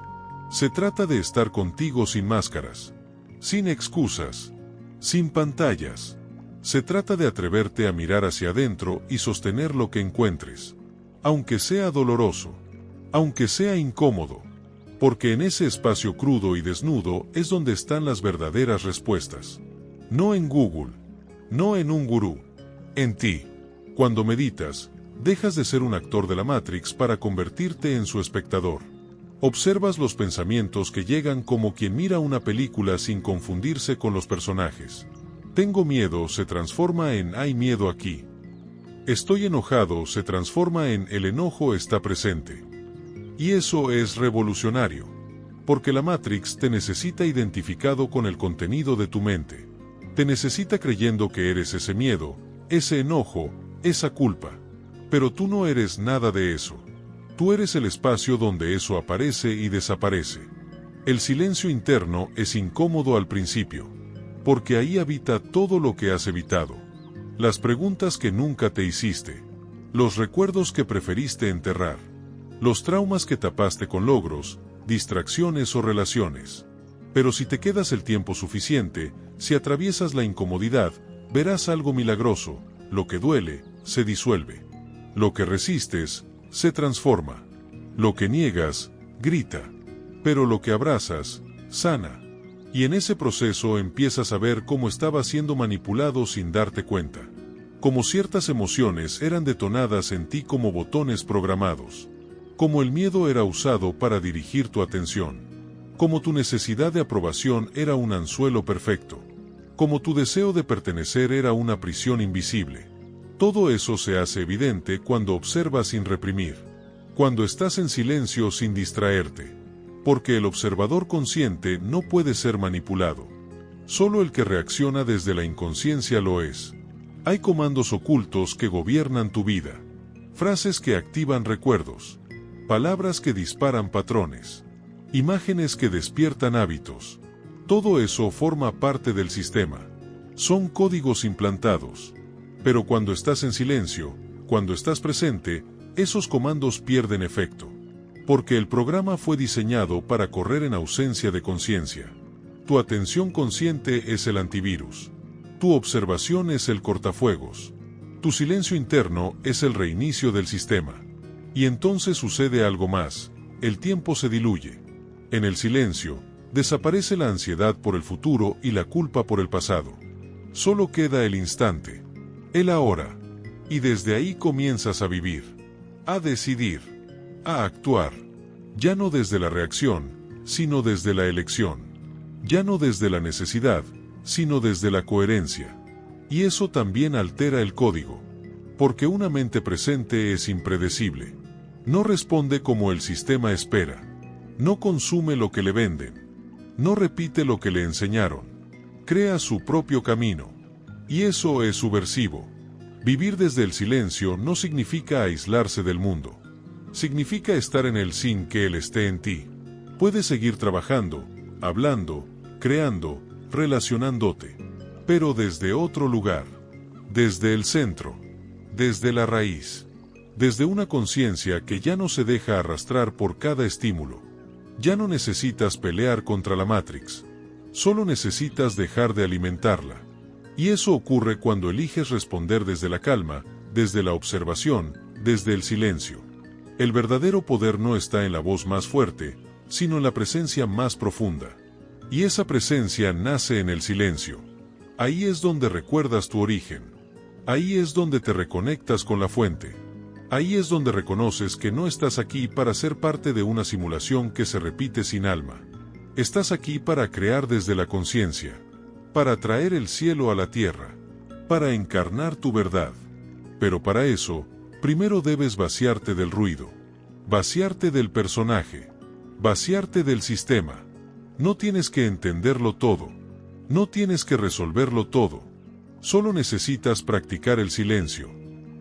Se trata de estar contigo sin máscaras. Sin excusas. Sin pantallas. Se trata de atreverte a mirar hacia adentro y sostener lo que encuentres. Aunque sea doloroso. Aunque sea incómodo. Porque en ese espacio crudo y desnudo es donde están las verdaderas respuestas. No en Google. No en un gurú. En ti. Cuando meditas, dejas de ser un actor de la Matrix para convertirte en su espectador. Observas los pensamientos que llegan como quien mira una película sin confundirse con los personajes. Tengo miedo se transforma en hay miedo aquí. Estoy enojado se transforma en el enojo está presente. Y eso es revolucionario. Porque la Matrix te necesita identificado con el contenido de tu mente. Te necesita creyendo que eres ese miedo, ese enojo, esa culpa. Pero tú no eres nada de eso. Tú eres el espacio donde eso aparece y desaparece. El silencio interno es incómodo al principio. Porque ahí habita todo lo que has evitado. Las preguntas que nunca te hiciste. Los recuerdos que preferiste enterrar. Los traumas que tapaste con logros, distracciones o relaciones. Pero si te quedas el tiempo suficiente, si atraviesas la incomodidad, verás algo milagroso. Lo que duele, se disuelve. Lo que resistes, se transforma. Lo que niegas, grita. Pero lo que abrazas, sana. Y en ese proceso empiezas a ver cómo estabas siendo manipulado sin darte cuenta. Como ciertas emociones eran detonadas en ti como botones programados. Como el miedo era usado para dirigir tu atención. Como tu necesidad de aprobación era un anzuelo perfecto. Como tu deseo de pertenecer era una prisión invisible. Todo eso se hace evidente cuando observas sin reprimir. Cuando estás en silencio sin distraerte. Porque el observador consciente no puede ser manipulado. Solo el que reacciona desde la inconsciencia lo es. Hay comandos ocultos que gobiernan tu vida. Frases que activan recuerdos. Palabras que disparan patrones. Imágenes que despiertan hábitos. Todo eso forma parte del sistema. Son códigos implantados. Pero cuando estás en silencio, cuando estás presente, esos comandos pierden efecto. Porque el programa fue diseñado para correr en ausencia de conciencia. Tu atención consciente es el antivirus. Tu observación es el cortafuegos. Tu silencio interno es el reinicio del sistema. Y entonces sucede algo más, el tiempo se diluye. En el silencio, desaparece la ansiedad por el futuro y la culpa por el pasado. Solo queda el instante. El ahora. Y desde ahí comienzas a vivir. A decidir. A actuar. Ya no desde la reacción, sino desde la elección. Ya no desde la necesidad, sino desde la coherencia. Y eso también altera el código. Porque una mente presente es impredecible. No responde como el sistema espera. No consume lo que le venden. No repite lo que le enseñaron. Crea su propio camino. Y eso es subversivo. Vivir desde el silencio no significa aislarse del mundo. Significa estar en él sin que él esté en ti. Puedes seguir trabajando, hablando, creando, relacionándote. Pero desde otro lugar. Desde el centro. Desde la raíz. Desde una conciencia que ya no se deja arrastrar por cada estímulo. Ya no necesitas pelear contra la Matrix. Solo necesitas dejar de alimentarla. Y eso ocurre cuando eliges responder desde la calma, desde la observación, desde el silencio. El verdadero poder no está en la voz más fuerte, sino en la presencia más profunda. Y esa presencia nace en el silencio. Ahí es donde recuerdas tu origen. Ahí es donde te reconectas con la fuente. Ahí es donde reconoces que no estás aquí para ser parte de una simulación que se repite sin alma. Estás aquí para crear desde la conciencia. Para traer el cielo a la tierra. Para encarnar tu verdad. Pero para eso, primero debes vaciarte del ruido. Vaciarte del personaje. Vaciarte del sistema. No tienes que entenderlo todo. No tienes que resolverlo todo. Solo necesitas practicar el silencio.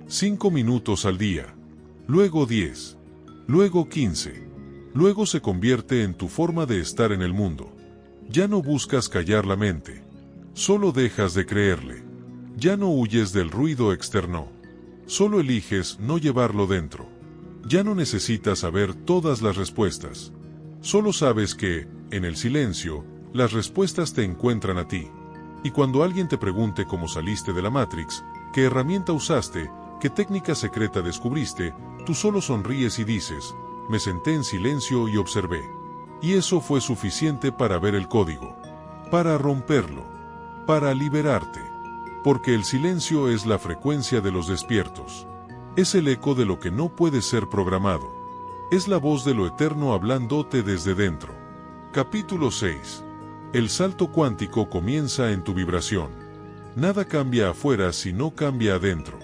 5 minutos al día. Luego 10. Luego 15. Luego se convierte en tu forma de estar en el mundo. Ya no buscas callar la mente. Solo dejas de creerle. Ya no huyes del ruido externo. Solo eliges no llevarlo dentro. Ya no necesitas saber todas las respuestas. Solo sabes que, en el silencio, las respuestas te encuentran a ti. Y cuando alguien te pregunte cómo saliste de la Matrix, qué herramienta usaste, qué técnica secreta descubriste, tú solo sonríes y dices, me senté en silencio y observé. Y eso fue suficiente para ver el código. Para romperlo. Para liberarte. Porque el silencio es la frecuencia de los despiertos. Es el eco de lo que no puede ser programado. Es la voz de lo eterno hablándote desde dentro. Capítulo 6. El salto cuántico comienza en tu vibración. Nada cambia afuera si no cambia adentro.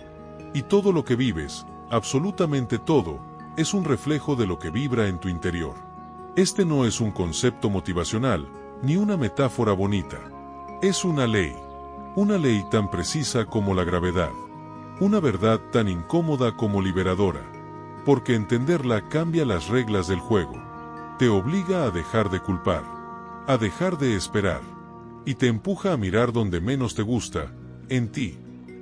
Y todo lo que vives, absolutamente todo, es un reflejo de lo que vibra en tu interior. Este no es un concepto motivacional, ni una metáfora bonita. Es una ley. Una ley tan precisa como la gravedad. Una verdad tan incómoda como liberadora. Porque entenderla cambia las reglas del juego. Te obliga a dejar de culpar. A dejar de esperar. Y te empuja a mirar donde menos te gusta, en ti.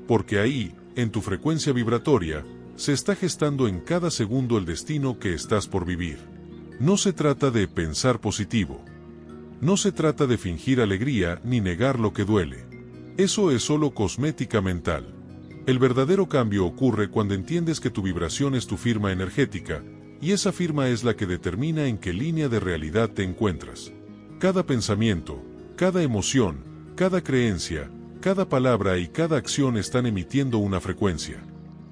Porque ahí, en tu frecuencia vibratoria, se está gestando en cada segundo el destino que estás por vivir. No se trata de pensar positivo. No se trata de fingir alegría ni negar lo que duele. Eso es solo cosmética mental. El verdadero cambio ocurre cuando entiendes que tu vibración es tu firma energética, y esa firma es la que determina en qué línea de realidad te encuentras. Cada pensamiento, cada emoción, cada creencia, cada palabra y cada acción están emitiendo una frecuencia.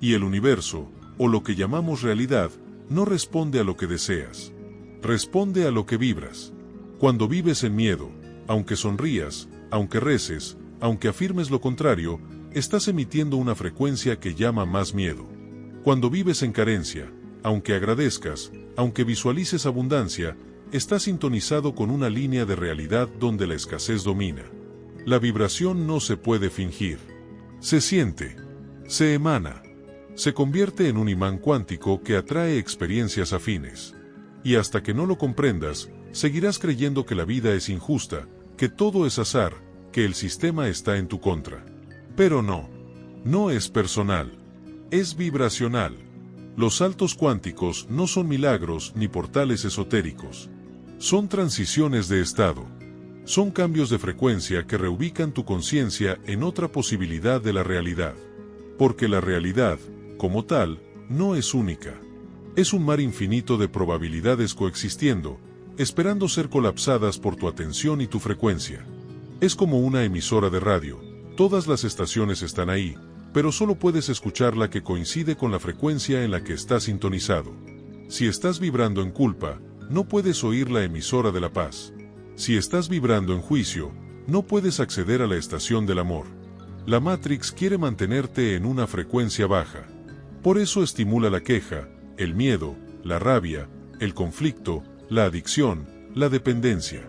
Y el universo, o lo que llamamos realidad, no responde a lo que deseas. Responde a lo que vibras. Cuando vives en miedo, aunque sonrías, aunque reces, aunque afirmes lo contrario, estás emitiendo una frecuencia que llama más miedo. Cuando vives en carencia, aunque agradezcas, aunque visualices abundancia, estás sintonizado con una línea de realidad donde la escasez domina. La vibración no se puede fingir. Se siente. Se emana. Se convierte en un imán cuántico que atrae experiencias afines. Y hasta que no lo comprendas, seguirás creyendo que la vida es injusta, que todo es azar, que el sistema está en tu contra. Pero no. No es personal. Es vibracional. Los saltos cuánticos no son milagros ni portales esotéricos. Son transiciones de estado. Son cambios de frecuencia que reubican tu conciencia en otra posibilidad de la realidad. Porque la realidad, como tal, no es única. Es un mar infinito de probabilidades coexistiendo, esperando ser colapsadas por tu atención y tu frecuencia. Es como una emisora de radio. Todas las estaciones están ahí, pero solo puedes escuchar la que coincide con la frecuencia en la que estás sintonizado. Si estás vibrando en culpa, no puedes oír la emisora de la paz. Si estás vibrando en juicio, no puedes acceder a la estación del amor. La Matrix quiere mantenerte en una frecuencia baja. Por eso estimula la queja, el miedo, la rabia, el conflicto, la adicción, la dependencia.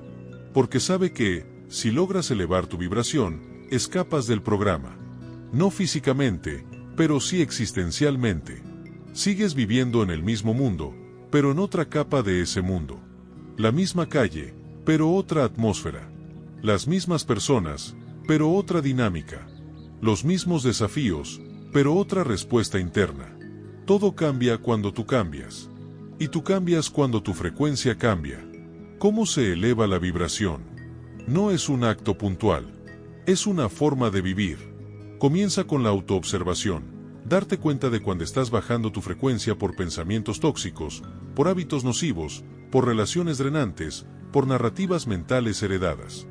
Porque sabe que, si logras elevar tu vibración, escapas del programa. No físicamente, pero sí existencialmente. Sigues viviendo en el mismo mundo, pero en otra capa de ese mundo. La misma calle, pero otra atmósfera. Las mismas personas, pero otra dinámica. Los mismos desafíos, pero otra respuesta interna. Todo cambia cuando tú cambias. Y tú cambias cuando tu frecuencia cambia. ¿Cómo se eleva la vibración? No es un acto puntual. Es una forma de vivir. Comienza con la autoobservación. Darte cuenta de cuando estás bajando tu frecuencia por pensamientos tóxicos, por hábitos nocivos, por relaciones drenantes, por narrativas mentales heredadas.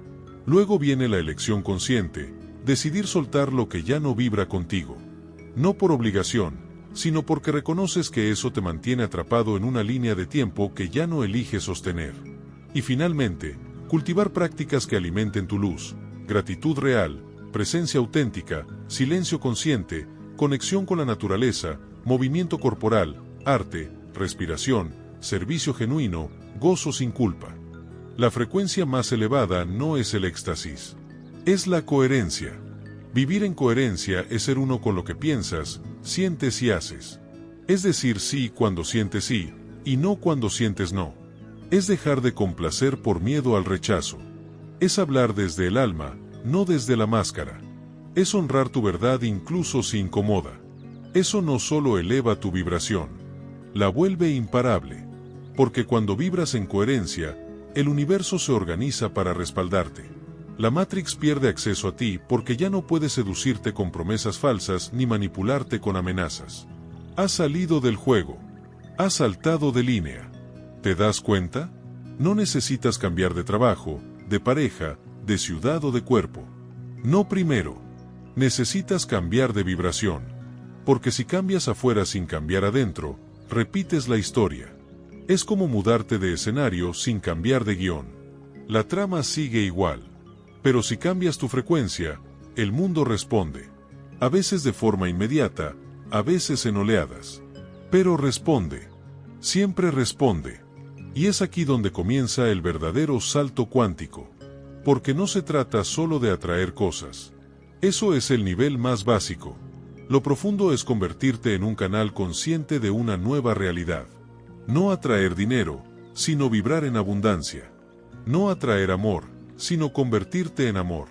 Luego viene la elección consciente, decidir soltar lo que ya no vibra contigo. No por obligación, sino porque reconoces que eso te mantiene atrapado en una línea de tiempo que ya no eliges sostener. Y finalmente, cultivar prácticas que alimenten tu luz, gratitud real, presencia auténtica, silencio consciente, conexión con la naturaleza, movimiento corporal, arte, respiración, servicio genuino, gozo sin culpa. La frecuencia más elevada no es el éxtasis. Es la coherencia. Vivir en coherencia es ser uno con lo que piensas, sientes y haces. Es decir sí cuando sientes sí, y no cuando sientes no. Es dejar de complacer por miedo al rechazo. Es hablar desde el alma, no desde la máscara. Es honrar tu verdad incluso si incomoda. Eso no solo eleva tu vibración, la vuelve imparable. Porque cuando vibras en coherencia, el universo se organiza para respaldarte. La Matrix pierde acceso a ti porque ya no puede seducirte con promesas falsas ni manipularte con amenazas. Has salido del juego. Has saltado de línea. ¿Te das cuenta? No necesitas cambiar de trabajo, de pareja, de ciudad o de cuerpo. No primero. Necesitas cambiar de vibración. Porque si cambias afuera sin cambiar adentro, repites la historia. Es como mudarte de escenario sin cambiar de guión. La trama sigue igual. Pero si cambias tu frecuencia, el mundo responde. A veces de forma inmediata, a veces en oleadas. Pero responde. Siempre responde. Y es aquí donde comienza el verdadero salto cuántico. Porque no se trata solo de atraer cosas. Eso es el nivel más básico. Lo profundo es convertirte en un canal consciente de una nueva realidad. No atraer dinero, sino vibrar en abundancia. No atraer amor, sino convertirte en amor.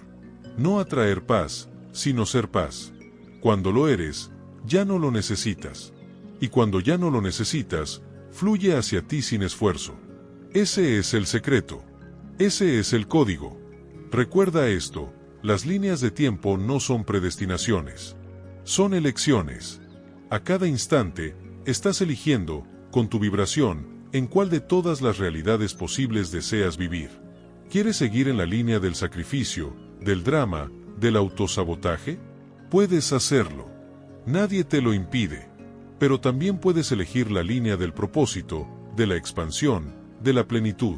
No atraer paz, sino ser paz. Cuando lo eres, ya no lo necesitas. Y cuando ya no lo necesitas, fluye hacia ti sin esfuerzo. Ese es el secreto. Ese es el código. Recuerda esto, las líneas de tiempo no son predestinaciones. Son elecciones. A cada instante, estás eligiendo, con tu vibración, en cuál de todas las realidades posibles deseas vivir. ¿Quieres seguir en la línea del sacrificio, del drama, del autosabotaje? Puedes hacerlo. Nadie te lo impide. Pero también puedes elegir la línea del propósito, de la expansión, de la plenitud.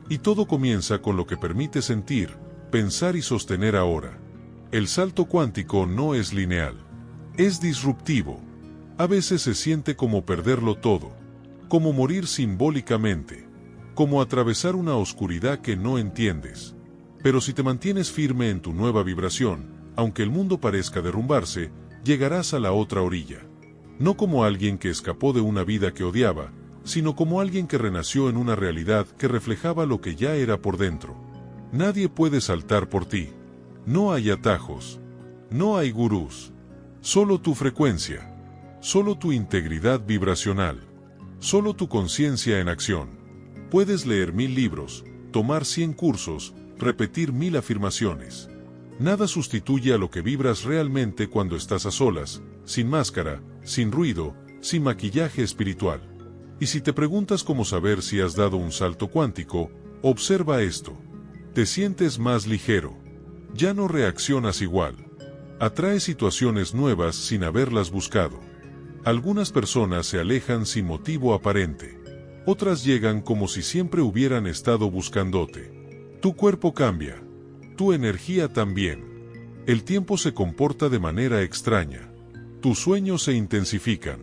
Y todo comienza con lo que permite sentir, pensar y sostener ahora. El salto cuántico no es lineal. Es disruptivo. A veces se siente como perderlo todo. Como morir simbólicamente. Como atravesar una oscuridad que no entiendes. Pero si te mantienes firme en tu nueva vibración, aunque el mundo parezca derrumbarse, llegarás a la otra orilla. No como alguien que escapó de una vida que odiaba, sino como alguien que renació en una realidad que reflejaba lo que ya era por dentro. Nadie puede saltar por ti. No hay atajos. No hay gurús. Solo tu frecuencia. Solo tu integridad vibracional. Solo tu conciencia en acción. Puedes leer 1000 libros, tomar 100 cursos, repetir 1000 afirmaciones. Nada sustituye a lo que vibras realmente cuando estás a solas, sin máscara, sin ruido, sin maquillaje espiritual. Y si te preguntas cómo saber si has dado un salto cuántico, observa esto. Te sientes más ligero. Ya no reaccionas igual. Atraes situaciones nuevas sin haberlas buscado. Algunas personas se alejan sin motivo aparente. Otras llegan como si siempre hubieran estado buscándote. Tu cuerpo cambia. Tu energía también. El tiempo se comporta de manera extraña. Tus sueños se intensifican.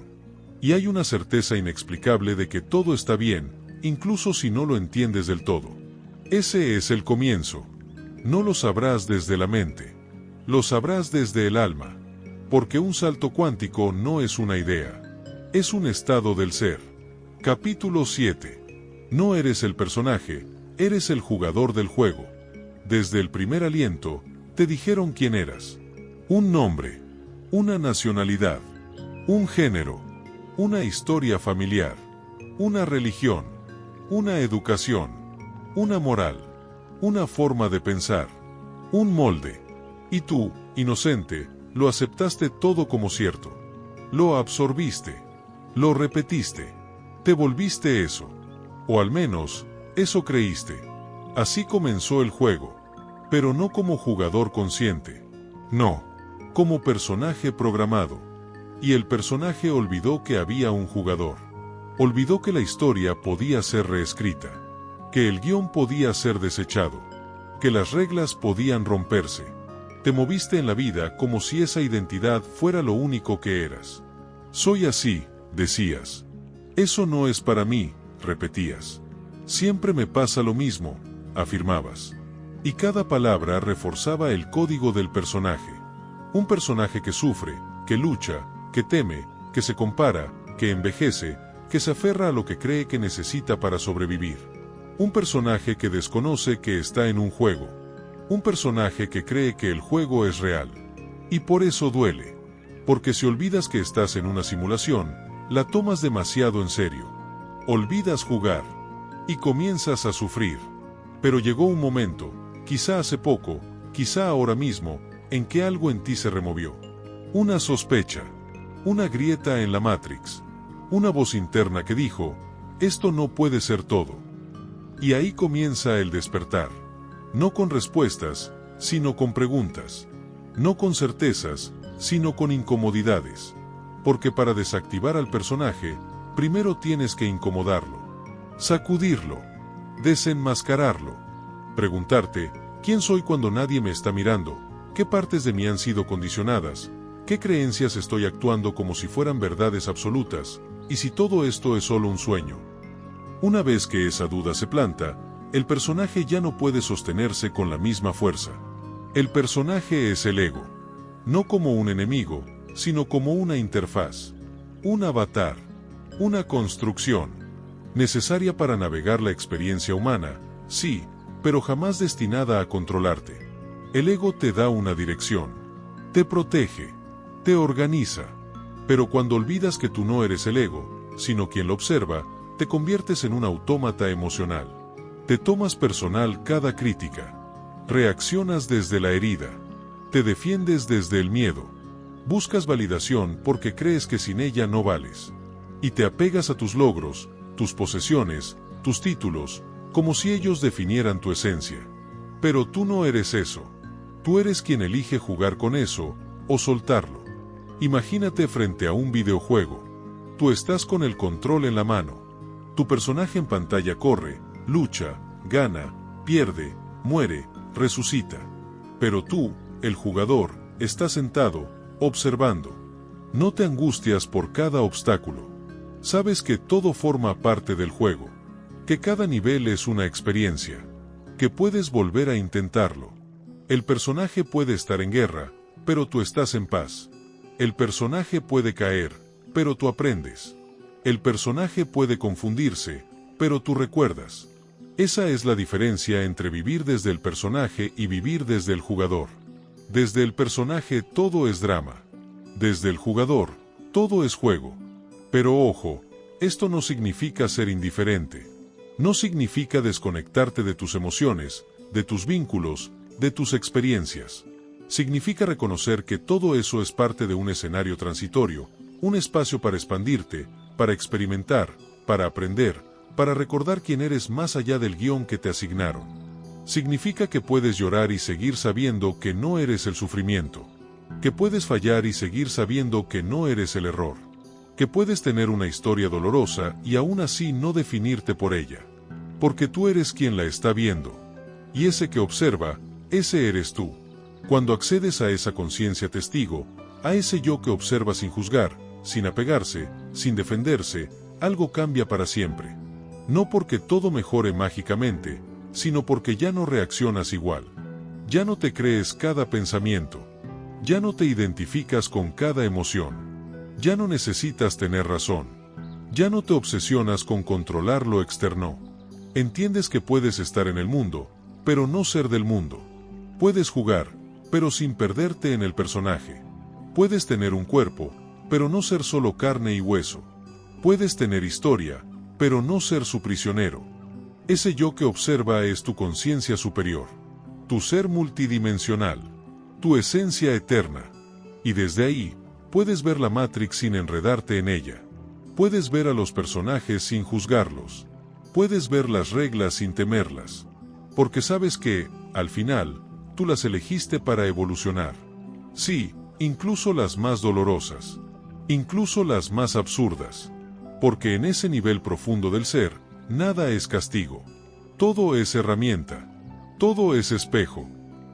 Y hay una certeza inexplicable de que todo está bien, incluso si no lo entiendes del todo. Ese es el comienzo. No lo sabrás desde la mente. Lo sabrás desde el alma. Porque un salto cuántico no es una idea. Es un estado del ser. Capítulo 7. No eres el personaje, eres el jugador del juego. Desde el primer aliento, te dijeron quién eras. Un nombre, una nacionalidad, un género, una historia familiar, una religión, una educación, una moral, una forma de pensar, un molde. Y tú, inocente, lo aceptaste todo como cierto. Lo absorbiste. Lo repetiste. Te volviste eso. O al menos, eso creíste. Así comenzó el juego. Pero no como jugador consciente. No. Como personaje programado. Y el personaje olvidó que había un jugador. Olvidó que la historia podía ser reescrita. Que el guión podía ser desechado. Que las reglas podían romperse. Te moviste en la vida como si esa identidad fuera lo único que eras. Soy así, decías. Eso no es para mí, repetías. Siempre me pasa lo mismo, afirmabas. Y cada palabra reforzaba el código del personaje. Un personaje que sufre, que lucha, que teme, que se compara, que envejece, que se aferra a lo que cree que necesita para sobrevivir. Un personaje que desconoce que está en un juego. Un personaje que cree que el juego es real. Y por eso duele. Porque si olvidas que estás en una simulación, la tomas demasiado en serio. Olvidas jugar. Y comienzas a sufrir. Pero llegó un momento, quizá hace poco, quizá ahora mismo, en que algo en ti se removió. Una sospecha. Una grieta en la Matrix. Una voz interna que dijo, esto no puede ser todo. Y ahí comienza el despertar. No con respuestas, sino con preguntas. No con certezas, sino con incomodidades. Porque para desactivar al personaje, primero tienes que incomodarlo. Sacudirlo. Desenmascararlo. Preguntarte, ¿quién soy cuando nadie me está mirando? ¿Qué partes de mí han sido condicionadas? ¿Qué creencias estoy actuando como si fueran verdades absolutas? ¿Y si todo esto es solo un sueño? Una vez que esa duda se planta, el personaje ya no puede sostenerse con la misma fuerza. El personaje es el ego. No como un enemigo, sino como una interfaz. Un avatar. Una construcción. Necesaria para navegar la experiencia humana, sí, pero jamás destinada a controlarte. El ego te da una dirección. Te protege. Te organiza. Pero cuando olvidas que tú no eres el ego, sino quien lo observa, te conviertes en un autómata emocional. Te tomas personal cada crítica. Reaccionas desde la herida. Te defiendes desde el miedo. Buscas validación porque crees que sin ella no vales. Y te apegas a tus logros, tus posesiones, tus títulos, como si ellos definieran tu esencia. Pero tú no eres eso. Tú eres quien elige jugar con eso, o soltarlo. Imagínate frente a un videojuego. Tú estás con el control en la mano. Tu personaje en pantalla corre, lucha, gana, pierde, muere, resucita. Pero tú, el jugador, estás sentado, observando. No te angustias por cada obstáculo. Sabes que todo forma parte del juego. Que cada nivel es una experiencia. Que puedes volver a intentarlo. El personaje puede estar en guerra, pero tú estás en paz. El personaje puede caer, pero tú aprendes. El personaje puede confundirse, pero tú recuerdas. Esa es la diferencia entre vivir desde el personaje y vivir desde el jugador. Desde el personaje todo es drama. Desde el jugador, todo es juego. Pero ojo, esto no significa ser indiferente. No significa desconectarte de tus emociones, de tus vínculos, de tus experiencias. Significa reconocer que todo eso es parte de un escenario transitorio, un espacio para expandirte, para experimentar, para aprender, para recordar quién eres más allá del guión que te asignaron. Significa que puedes llorar y seguir sabiendo que no eres el sufrimiento. Que puedes fallar y seguir sabiendo que no eres el error. Que puedes tener una historia dolorosa y aún así no definirte por ella. Porque tú eres quien la está viendo. Y ese que observa, ese eres tú. Cuando accedes a esa conciencia testigo, a ese yo que observa sin juzgar, sin apegarse, sin defenderse, algo cambia para siempre. No porque todo mejore mágicamente, sino porque ya no reaccionas igual. Ya no te crees cada pensamiento. Ya no te identificas con cada emoción. Ya no necesitas tener razón. Ya no te obsesionas con controlar lo externo. Entiendes que puedes estar en el mundo, pero no ser del mundo. Puedes jugar, pero sin perderte en el personaje. Puedes tener un cuerpo, pero no ser solo carne y hueso. Puedes tener historia, pero no ser su prisionero. Ese yo que observa es tu conciencia superior, tu ser multidimensional, tu esencia eterna. Y desde ahí, puedes ver la Matrix sin enredarte en ella. Puedes ver a los personajes sin juzgarlos. Puedes ver las reglas sin temerlas. Porque sabes que, al final, tú las elegiste para evolucionar. Sí, incluso las más dolorosas. Incluso las más absurdas. Porque en ese nivel profundo del ser, nada es castigo. Todo es herramienta. Todo es espejo.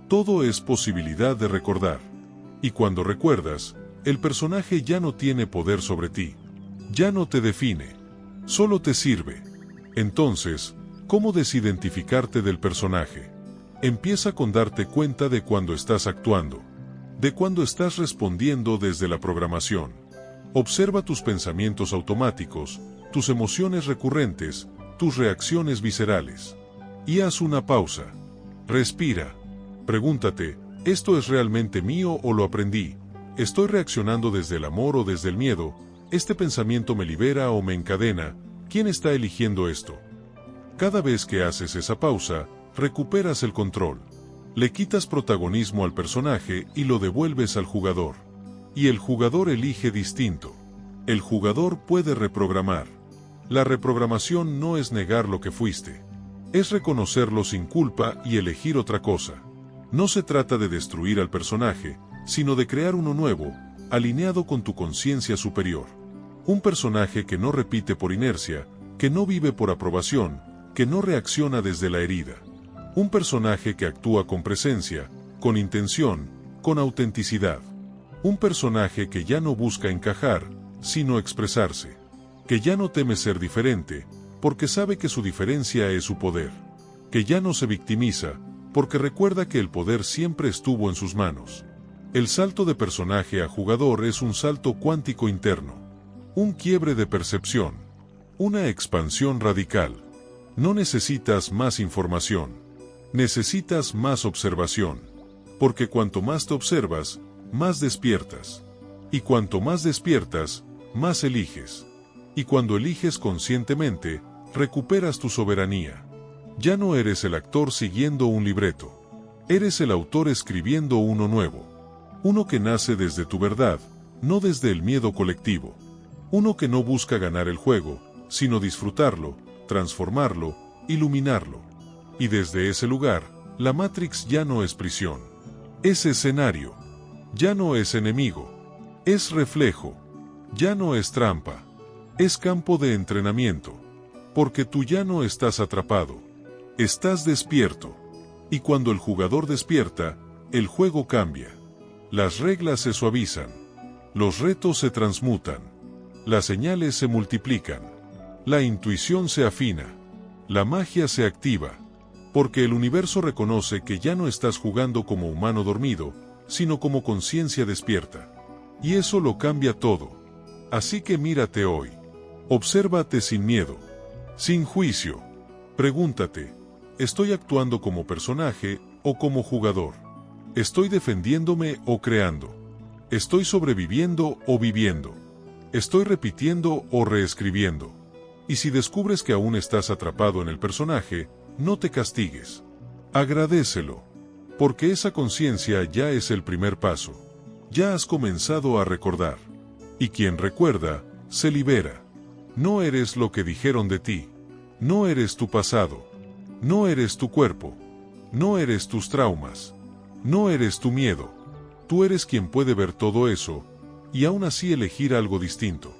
Todo es posibilidad de recordar. Y cuando recuerdas, el personaje ya no tiene poder sobre ti. Ya no te define. Solo te sirve. Entonces, ¿Cómo desidentificarte del personaje? Empieza con darte cuenta de cuando estás actuando, de cuando estás respondiendo desde la programación. Observa tus pensamientos automáticos, tus emociones recurrentes, tus reacciones viscerales. Y haz una pausa. Respira. Pregúntate, ¿esto es realmente mío o lo aprendí? ¿Estoy reaccionando desde el amor o desde el miedo? ¿Este pensamiento me libera o me encadena? ¿Quién está eligiendo esto? Cada vez que haces esa pausa, recuperas el control. Le quitas protagonismo al personaje y lo devuelves al jugador. Y el jugador elige distinto. El jugador puede reprogramar. La reprogramación no es negar lo que fuiste. Es reconocerlo sin culpa y elegir otra cosa. No se trata de destruir al personaje, sino de crear uno nuevo, alineado con tu conciencia superior. Un personaje que no repite por inercia, que no vive por aprobación, que no reacciona desde la herida. Un personaje que actúa con presencia, con intención, con autenticidad. Un personaje que ya no busca encajar, sino expresarse. Que ya no teme ser diferente, porque sabe que su diferencia es su poder. Que ya no se victimiza, porque recuerda que el poder siempre estuvo en sus manos. El salto de personaje a jugador es un salto cuántico interno. Un quiebre de percepción. Una expansión radical. No necesitas más información. Necesitas más observación. Porque cuanto más te observas, más despiertas. Y cuanto más despiertas, más eliges. Y cuando eliges conscientemente, recuperas tu soberanía. Ya no eres el actor siguiendo un libreto. Eres el autor escribiendo uno nuevo. Uno que nace desde tu verdad, no desde el miedo colectivo. Uno que no busca ganar el juego, sino disfrutarlo, transformarlo, iluminarlo. Y desde ese lugar, la Matrix ya no es prisión. Es escenario. Ya no es enemigo. Es reflejo. Ya no es trampa. Es campo de entrenamiento. Porque tú ya no estás atrapado. Estás despierto. Y cuando el jugador despierta, el juego cambia. Las reglas se suavizan. Los retos se transmutan. Las señales se multiplican. La intuición se afina. La magia se activa. Porque el universo reconoce que ya no estás jugando como humano dormido, sino como conciencia despierta. Y eso lo cambia todo. Así que mírate hoy. Obsérvate sin miedo. Sin juicio. Pregúntate, ¿estoy actuando como personaje o como jugador? ¿Estoy defendiéndome o creando? ¿Estoy sobreviviendo o viviendo? ¿Estoy repitiendo o reescribiendo? Y si descubres que aún estás atrapado en el personaje, no te castigues. Agradécelo. Porque esa conciencia ya es el primer paso. Ya has comenzado a recordar. Y quien recuerda, se libera. No eres lo que dijeron de ti. No eres tu pasado. No eres tu cuerpo. No eres tus traumas. No eres tu miedo. Tú eres quien puede ver todo eso, y aún así elegir algo distinto.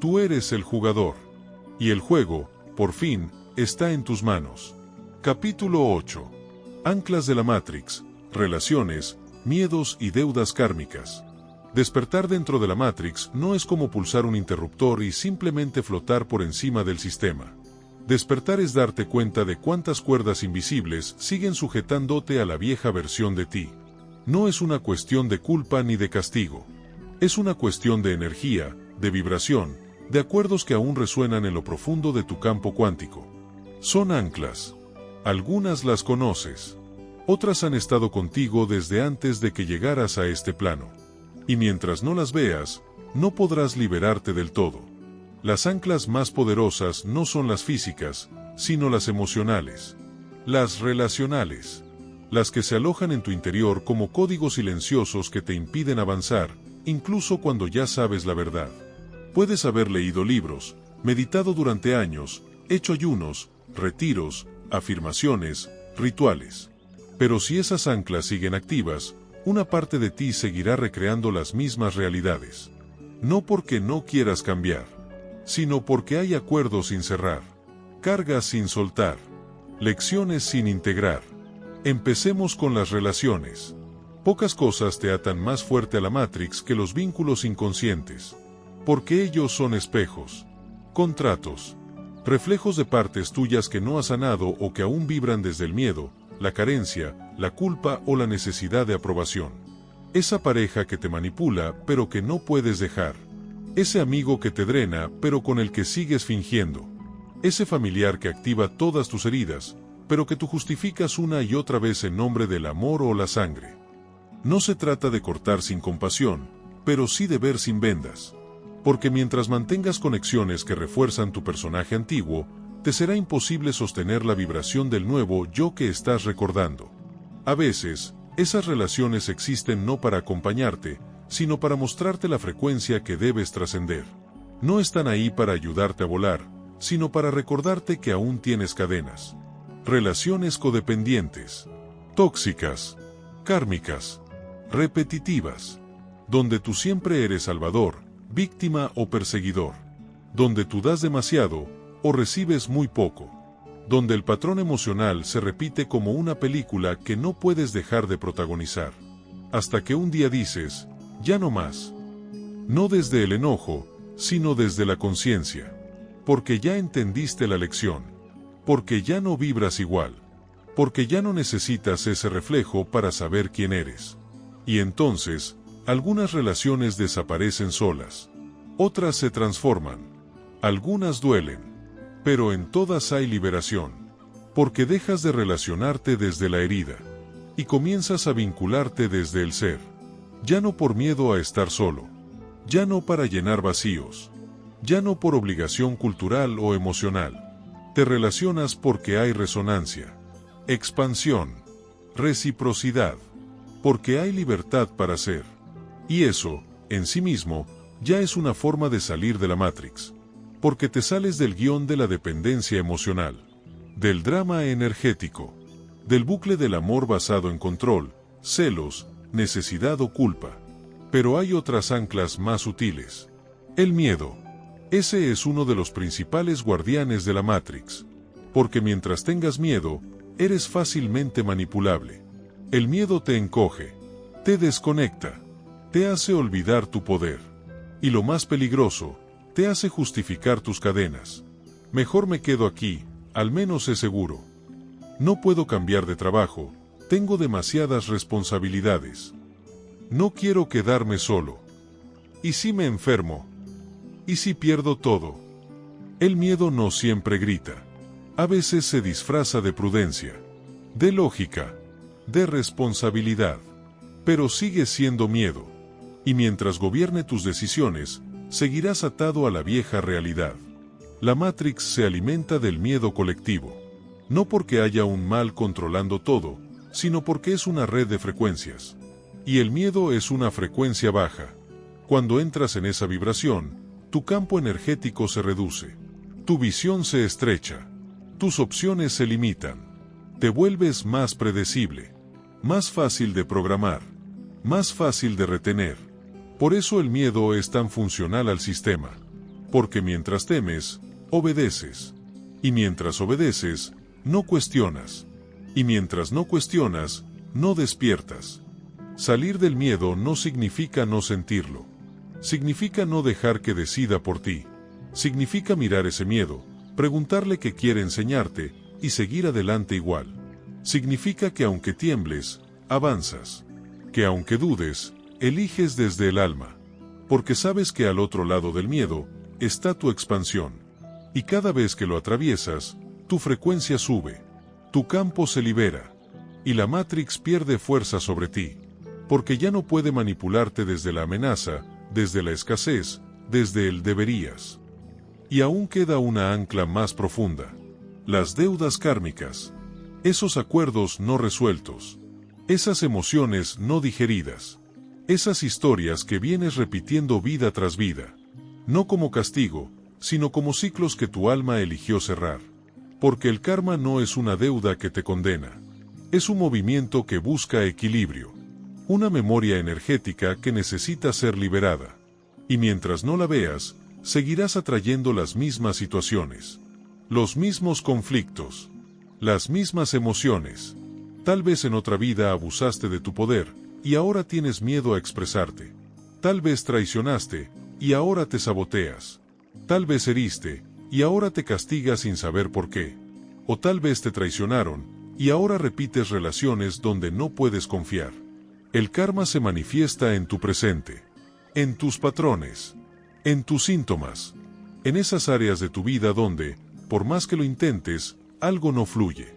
Tú eres el jugador. Y el juego, por fin, está en tus manos. Capítulo 8. Anclas de la Matrix, relaciones, miedos y deudas kármicas. Despertar dentro de la Matrix no es como pulsar un interruptor y simplemente flotar por encima del sistema. Despertar es darte cuenta de cuántas cuerdas invisibles siguen sujetándote a la vieja versión de ti. No es una cuestión de culpa ni de castigo. Es una cuestión de energía, de vibración, de acuerdos que aún resuenan en lo profundo de tu campo cuántico. Son anclas. Algunas las conoces. Otras han estado contigo desde antes de que llegaras a este plano. Y mientras no las veas, no podrás liberarte del todo. Las anclas más poderosas no son las físicas, sino las emocionales. Las relacionales. Las que se alojan en tu interior como códigos silenciosos que te impiden avanzar, incluso cuando ya sabes la verdad. Puedes haber leído libros, meditado durante años, hecho ayunos, retiros, afirmaciones, rituales. Pero si esas anclas siguen activas, una parte de ti seguirá recreando las mismas realidades. No porque no quieras cambiar, sino porque hay acuerdos sin cerrar, cargas sin soltar, lecciones sin integrar. Empecemos con las relaciones. Pocas cosas te atan más fuerte a la Matrix que los vínculos inconscientes. Porque ellos son espejos, contratos, reflejos de partes tuyas que no has sanado o que aún vibran desde el miedo, la carencia, la culpa o la necesidad de aprobación. Esa pareja que te manipula pero que no puedes dejar. Ese amigo que te drena pero con el que sigues fingiendo. Ese familiar que activa todas tus heridas, pero que tú justificas una y otra vez en nombre del amor o la sangre. No se trata de cortar sin compasión, pero sí de ver sin vendas. Porque mientras mantengas conexiones que refuerzan tu personaje antiguo, te será imposible sostener la vibración del nuevo yo que estás recordando. A veces, esas relaciones existen no para acompañarte, sino para mostrarte la frecuencia que debes trascender. No están ahí para ayudarte a volar, sino para recordarte que aún tienes cadenas. Relaciones codependientes, tóxicas, kármicas, repetitivas, donde tú siempre eres salvador, víctima o perseguidor, donde tú das demasiado o recibes muy poco, donde el patrón emocional se repite como una película que no puedes dejar de protagonizar, hasta que un día dices, ya no más. No desde el enojo, sino desde la conciencia, porque ya entendiste la lección, porque ya no vibras igual, porque ya no necesitas ese reflejo para saber quién eres. Y entonces, algunas relaciones desaparecen solas, otras se transforman, algunas duelen, pero en todas hay liberación, porque dejas de relacionarte desde la herida, y comienzas a vincularte desde el ser, ya no por miedo a estar solo, ya no para llenar vacíos, ya no por obligación cultural o emocional, te relacionas porque hay resonancia, expansión, reciprocidad, porque hay libertad para ser. Y eso, en sí mismo, ya es una forma de salir de la Matrix. Porque te sales del guión de la dependencia emocional, del drama energético, del bucle del amor basado en control, celos, necesidad o culpa. Pero hay otras anclas más sutiles. El miedo. Ese es uno de los principales guardianes de la Matrix. Porque mientras tengas miedo, eres fácilmente manipulable. El miedo te encoge, te desconecta, te hace olvidar tu poder. Y lo más peligroso, te hace justificar tus cadenas. Mejor me quedo aquí, al menos es seguro. No puedo cambiar de trabajo, tengo demasiadas responsabilidades. No quiero quedarme solo. ¿Y si me enfermo? ¿Y si pierdo todo? El miedo no siempre grita. A veces se disfraza de prudencia, de lógica, de responsabilidad. Pero sigue siendo miedo. Y mientras gobierne tus decisiones, seguirás atado a la vieja realidad. La Matrix se alimenta del miedo colectivo. No porque haya un mal controlando todo, sino porque es una red de frecuencias. Y el miedo es una frecuencia baja. Cuando entras en esa vibración, tu campo energético se reduce. Tu visión se estrecha. Tus opciones se limitan. Te vuelves más predecible. Más fácil de programar. Más fácil de retener. Por eso el miedo es tan funcional al sistema. Porque mientras temes, obedeces. Y mientras obedeces, no cuestionas. Y mientras no cuestionas, no despiertas. Salir del miedo no significa no sentirlo. Significa no dejar que decida por ti. Significa mirar ese miedo, preguntarle qué quiere enseñarte, y seguir adelante igual. Significa que aunque tiembles, avanzas. Que aunque dudes, eliges desde el alma. Porque sabes que al otro lado del miedo, está tu expansión. Y cada vez que lo atraviesas, tu frecuencia sube. Tu campo se libera. Y la Matrix pierde fuerza sobre ti. Porque ya no puede manipularte desde la amenaza, desde la escasez, desde el deberías. Y aún queda una ancla más profunda. Las deudas kármicas. Esos acuerdos no resueltos. Esas emociones no digeridas. Esas historias que vienes repitiendo vida tras vida. No como castigo, sino como ciclos que tu alma eligió cerrar. Porque el karma no es una deuda que te condena. Es un movimiento que busca equilibrio. Una memoria energética que necesita ser liberada. Y mientras no la veas, seguirás atrayendo las mismas situaciones. Los mismos conflictos. Las mismas emociones. Tal vez en otra vida abusaste de tu poder, y ahora tienes miedo a expresarte. Tal vez traicionaste, y ahora te saboteas. Tal vez heriste, y ahora te castiga sin saber por qué. O tal vez te traicionaron, y ahora repites relaciones donde no puedes confiar. El karma se manifiesta en tu presente, en tus patrones, en tus síntomas, en esas áreas de tu vida donde, por más que lo intentes, algo no fluye.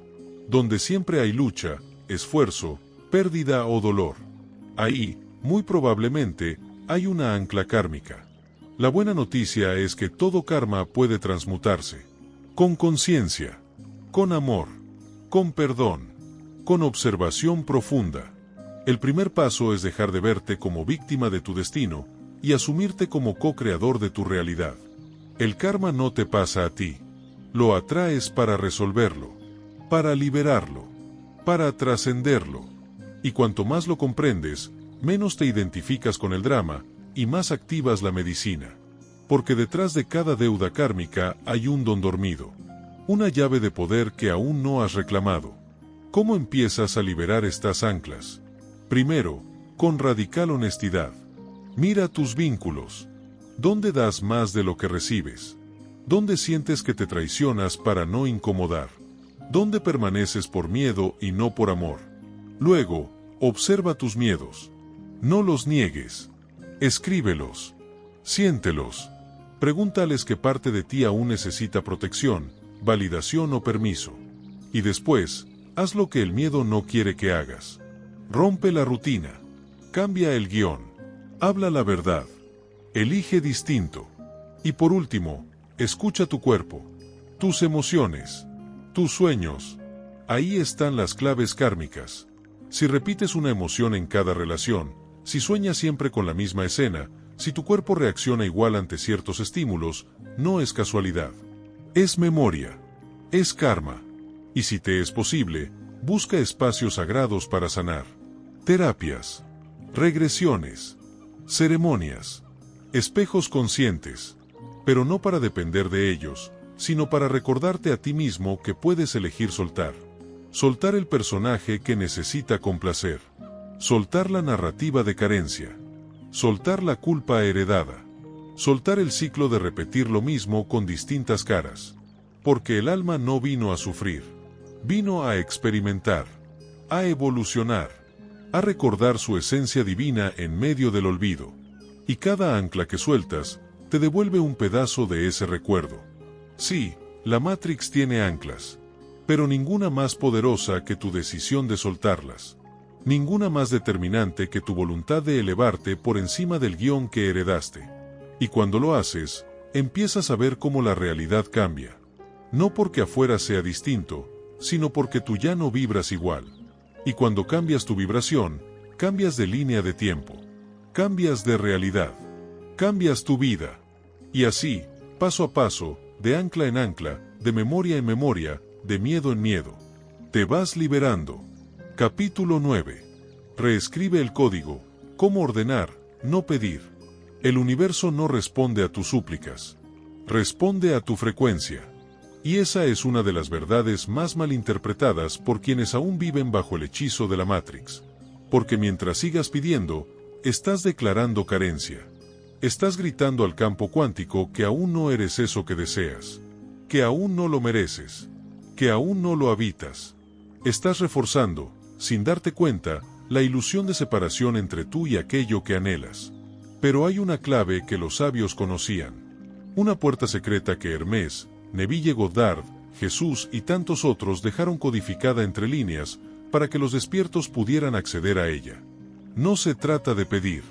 Donde siempre hay lucha, esfuerzo, pérdida o dolor. Ahí, muy probablemente, hay una ancla kármica. La buena noticia es que todo karma puede transmutarse. Con conciencia, con amor, con perdón, con observación profunda. El primer paso es dejar de verte como víctima de tu destino y asumirte como co-creador de tu realidad. El karma no te pasa a ti. Lo atraes para resolverlo, para liberarlo, para trascenderlo. Y cuanto más lo comprendes, menos te identificas con el drama y más activas la medicina. Porque detrás de cada deuda kármica hay un don dormido, una llave de poder que aún no has reclamado. ¿Cómo empiezas a liberar estas anclas? Primero, con radical honestidad. Mira tus vínculos. ¿Dónde das más de lo que recibes? ¿Dónde sientes que te traicionas para no incomodar? ¿Dónde permaneces por miedo y no por amor? Luego, observa tus miedos. No los niegues. Escríbelos. Siéntelos. Pregúntales qué parte de ti aún necesita protección, validación o permiso. Y después, haz lo que el miedo no quiere que hagas. Rompe la rutina. Cambia el guión. Habla la verdad. Elige distinto. Y por último, escucha tu cuerpo, tus emociones, tus sueños. Ahí están las claves kármicas. Si repites una emoción en cada relación, si sueñas siempre con la misma escena, si tu cuerpo reacciona igual ante ciertos estímulos, no es casualidad. Es memoria. Es karma. Y si te es posible, busca espacios sagrados para sanar. Terapias. Regresiones. Ceremonias. Espejos conscientes. Pero no para depender de ellos, sino para recordarte a ti mismo que puedes elegir soltar. Soltar el personaje que necesita complacer. Soltar la narrativa de carencia. Soltar la culpa heredada. Soltar el ciclo de repetir lo mismo con distintas caras. Porque el alma no vino a sufrir. Vino a experimentar. A evolucionar. A recordar su esencia divina en medio del olvido. Y cada ancla que sueltas, te devuelve un pedazo de ese recuerdo. Sí, la Matrix tiene anclas. Pero ninguna más poderosa que tu decisión de soltarlas. Ninguna más determinante que tu voluntad de elevarte por encima del guión que heredaste. Y cuando lo haces, empiezas a ver cómo la realidad cambia. No porque afuera sea distinto, sino porque tú ya no vibras igual. Y cuando cambias tu vibración, cambias de línea de tiempo. Cambias de realidad. Cambias tu vida. Y así, paso a paso, de ancla en ancla, de memoria en memoria, de miedo en miedo. Te vas liberando. Capítulo 9. Reescribe el código. ¿Cómo ordenar, no pedir? El universo no responde a tus súplicas. Responde a tu frecuencia. Y esa es una de las verdades más malinterpretadas por quienes aún viven bajo el hechizo de la Matrix. Porque mientras sigas pidiendo, estás declarando carencia. Estás gritando al campo cuántico que aún no eres eso que deseas. Que aún no lo mereces. Que aún no lo habitas. Estás reforzando, sin darte cuenta, la ilusión de separación entre tú y aquello que anhelas. Pero hay una clave que los sabios conocían. Una puerta secreta que Hermés, Neville Goddard, Jesús y tantos otros dejaron codificada entre líneas para que los despiertos pudieran acceder a ella. No se trata de pedir.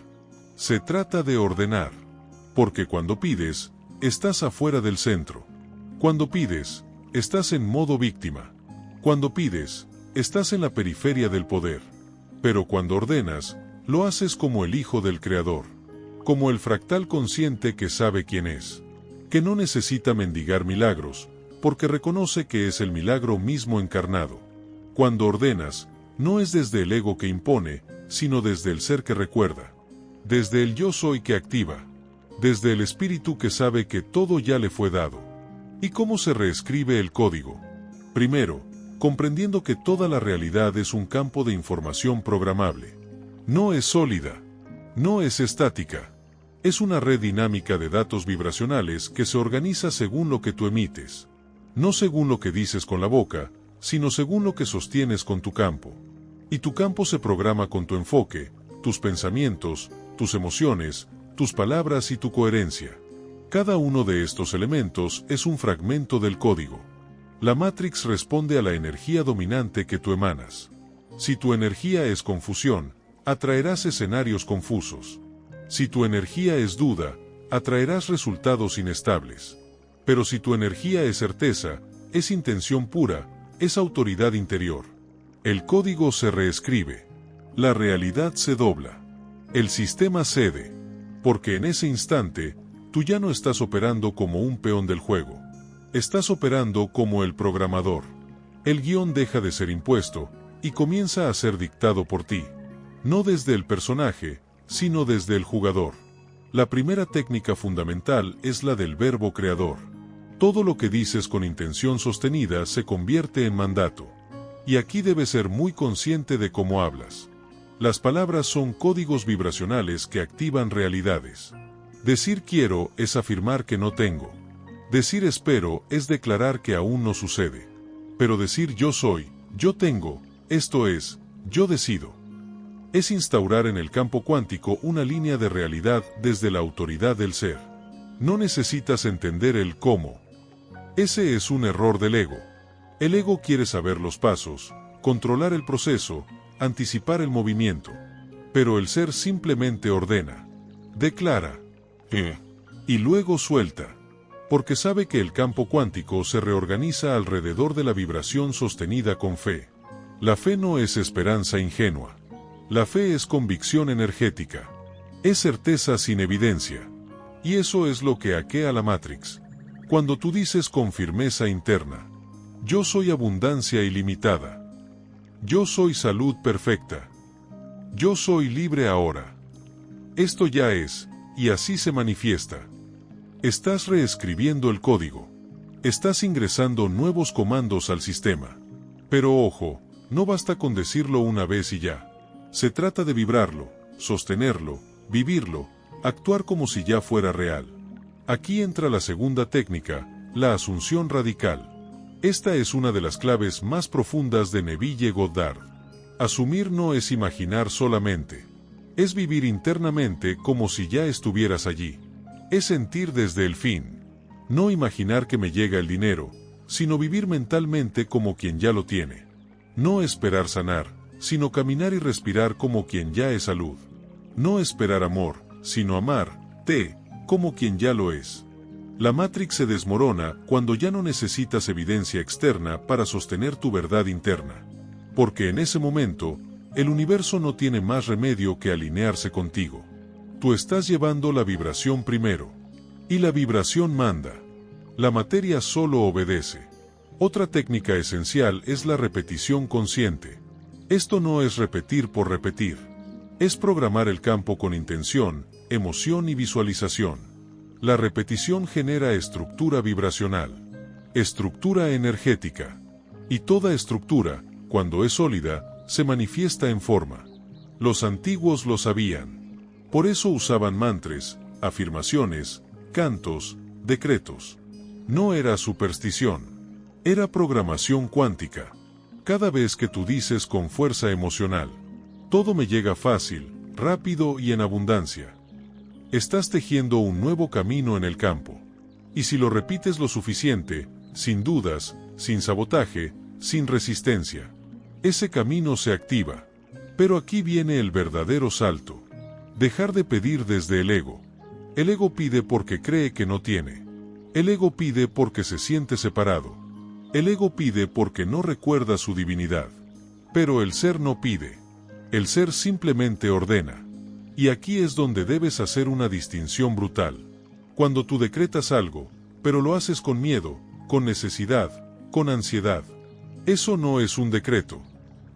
Se trata de ordenar. Porque cuando pides, estás afuera del centro. Cuando pides, estás en modo víctima. Cuando pides, estás en la periferia del poder. Pero cuando ordenas, lo haces como el Hijo del Creador. Como el fractal consciente que sabe quién es. Que no necesita mendigar milagros, porque reconoce que es el milagro mismo encarnado. Cuando ordenas, no es desde el ego que impone, sino desde el ser que recuerda. Desde el yo soy que activa. Desde el espíritu que sabe que todo ya le fue dado. ¿Y cómo se reescribe el código? Primero, comprendiendo que toda la realidad es un campo de información programable. No es sólida. No es estática. Es una red dinámica de datos vibracionales que se organiza según lo que tú emites. No según lo que dices con la boca, sino según lo que sostienes con tu campo. Y tu campo se programa con tu enfoque, tus pensamientos, tus emociones, tus palabras y tu coherencia. Cada uno de estos elementos es un fragmento del código. La Matrix responde a la energía dominante que tú emanas. Si tu energía es confusión, atraerás escenarios confusos. Si tu energía es duda, atraerás resultados inestables. Pero si tu energía es certeza, es intención pura, es autoridad interior. El código se reescribe. La realidad se dobla. El sistema cede. Porque en ese instante, tú ya no estás operando como un peón del juego. Estás operando como el programador. El guión deja de ser impuesto y comienza a ser dictado por ti. No desde el personaje, sino desde el jugador. La primera técnica fundamental es la del verbo creador. Todo lo que dices con intención sostenida se convierte en mandato. Y aquí debes ser muy consciente de cómo hablas. Las palabras son códigos vibracionales que activan realidades. Decir quiero es afirmar que no tengo. Decir espero es declarar que aún no sucede. Pero decir yo soy, yo tengo, esto es, yo decido. Es instaurar en el campo cuántico una línea de realidad desde la autoridad del ser. No necesitas entender el cómo. Ese es un error del ego. El ego quiere saber los pasos, controlar el proceso, anticipar el movimiento. Pero el ser simplemente ordena, declara, y luego suelta. Porque sabe que el campo cuántico se reorganiza alrededor de la vibración sostenida con fe. La fe no es esperanza ingenua. La fe es convicción energética. Es certeza sin evidencia. Y eso es lo que hackea la Matrix. Cuando tú dices con firmeza interna, yo soy abundancia ilimitada. Yo soy salud perfecta. Yo soy libre ahora. Esto ya es, y así se manifiesta. Estás reescribiendo el código. Estás ingresando nuevos comandos al sistema. Pero ojo, no basta con decirlo una vez y ya. Se trata de vibrarlo, sostenerlo, vivirlo, actuar como si ya fuera real. Aquí entra la segunda técnica, la asunción radical. Esta es una de las claves más profundas de Neville Goddard. Asumir no es imaginar solamente. Es vivir internamente como si ya estuvieras allí. Es sentir desde el fin. No imaginar que me llega el dinero, sino vivir mentalmente como quien ya lo tiene. No esperar sanar, sino caminar y respirar como quien ya es salud. No esperar amor, sino amarte como quien ya lo es. La Matrix se desmorona cuando ya no necesitas evidencia externa para sostener tu verdad interna. Porque en ese momento, el universo no tiene más remedio que alinearse contigo. Tú estás llevando la vibración primero. Y la vibración manda. La materia solo obedece. Otra técnica esencial es la repetición consciente. Esto no es repetir por repetir. Es programar el campo con intención, emoción y visualización. La repetición genera estructura vibracional, estructura energética. Y toda estructura, cuando es sólida, se manifiesta en forma. Los antiguos lo sabían. Por eso usaban mantras, afirmaciones, cantos, decretos. No era superstición. Era programación cuántica. Cada vez que tú dices con fuerza emocional, todo me llega fácil, rápido y en abundancia. Estás tejiendo un nuevo camino en el campo. Y si lo repites lo suficiente, sin dudas, sin sabotaje, sin resistencia, ese camino se activa. Pero aquí viene el verdadero salto. Dejar de pedir desde el ego. El ego pide porque cree que no tiene. El ego pide porque se siente separado. El ego pide porque no recuerda su divinidad. Pero el ser no pide. El ser simplemente ordena. Y aquí es donde debes hacer una distinción brutal. Cuando tú decretas algo, pero lo haces con miedo, con necesidad, con ansiedad. Eso no es un decreto.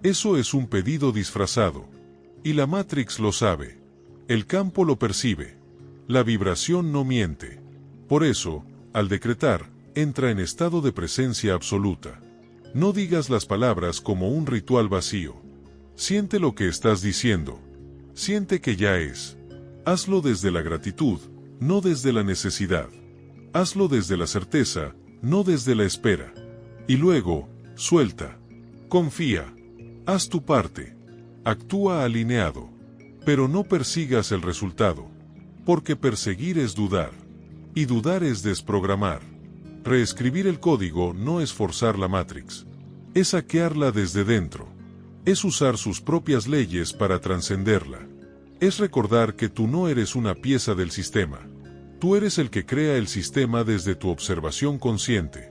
Eso es un pedido disfrazado. Y la Matrix lo sabe. El campo lo percibe. La vibración no miente. Por eso, al decretar, entra en estado de presencia absoluta. No digas las palabras como un ritual vacío. Siente lo que estás diciendo. Siente que ya es. Hazlo desde la gratitud, no desde la necesidad. Hazlo desde la certeza, no desde la espera. Y luego, suelta. Confía. Haz tu parte. Actúa alineado. Pero no persigas el resultado. Porque perseguir es dudar. Y dudar es desprogramar. Reescribir el código no es forzar la Matrix. Es hackearla desde dentro. Es usar sus propias leyes para trascenderla. Es recordar que tú no eres una pieza del sistema. Tú eres el que crea el sistema desde tu observación consciente.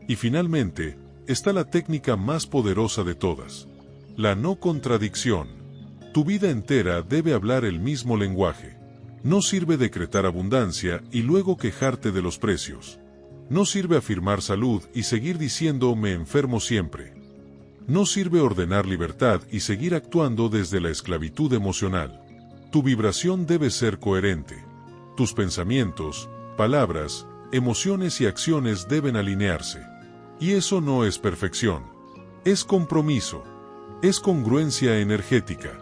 Y finalmente, está la técnica más poderosa de todas. La no contradicción. Tu vida entera debe hablar el mismo lenguaje. No sirve decretar abundancia y luego quejarte de los precios. No sirve afirmar salud y seguir diciendo me enfermo siempre. No sirve ordenar libertad y seguir actuando desde la esclavitud emocional. Tu vibración debe ser coherente. Tus pensamientos, palabras, emociones y acciones deben alinearse. Y eso no es perfección. Es compromiso. Es congruencia energética.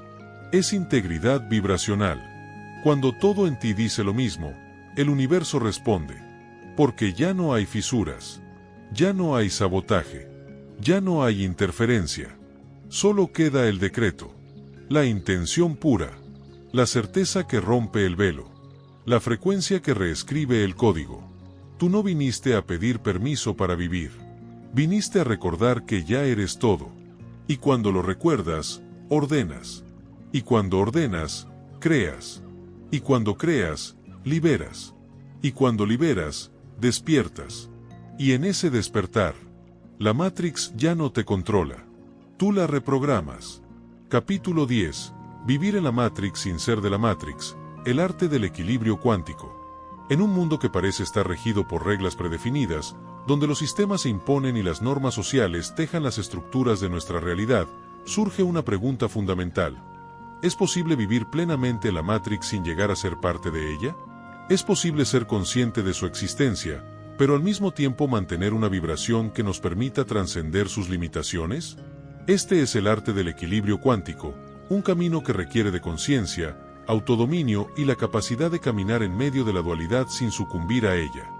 Es integridad vibracional. Cuando todo en ti dice lo mismo, el universo responde. Porque ya no hay fisuras. Ya no hay sabotaje. Ya no hay interferencia. Solo queda el decreto. La intención pura. La certeza que rompe el velo. La frecuencia que reescribe el código. Tú no viniste a pedir permiso para vivir. Viniste a recordar que ya eres todo. Y cuando lo recuerdas, ordenas. Y cuando ordenas, creas. Y cuando creas, liberas. Y cuando liberas, despiertas. Y en ese despertar, la Matrix ya no te controla. Tú la reprogramas. Capítulo 10. Vivir en la Matrix sin ser de la Matrix. El arte del equilibrio cuántico. En un mundo que parece estar regido por reglas predefinidas, donde los sistemas se imponen y las normas sociales tejan las estructuras de nuestra realidad, surge una pregunta fundamental. ¿Es posible vivir plenamente la Matrix sin llegar a ser parte de ella? ¿Es posible ser consciente de su existencia, pero al mismo tiempo mantener una vibración que nos permita trascender sus limitaciones? Este es el arte del equilibrio cuántico, un camino que requiere de conciencia, autodominio y la capacidad de caminar en medio de la dualidad sin sucumbir a ella.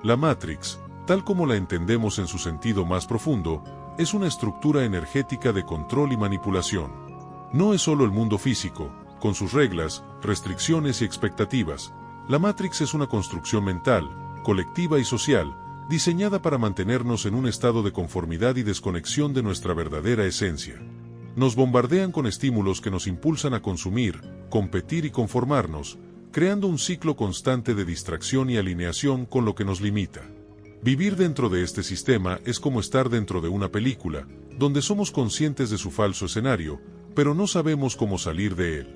La Matrix, tal como la entendemos en su sentido más profundo, es una estructura energética de control y manipulación. No es solo el mundo físico, con sus reglas, restricciones y expectativas. La Matrix es una construcción mental, colectiva y social, diseñada para mantenernos en un estado de conformidad y desconexión de nuestra verdadera esencia. Nos bombardean con estímulos que nos impulsan a consumir, competir y conformarnos, creando un ciclo constante de distracción y alineación con lo que nos limita. Vivir dentro de este sistema es como estar dentro de una película, donde somos conscientes de su falso escenario, pero no sabemos cómo salir de él.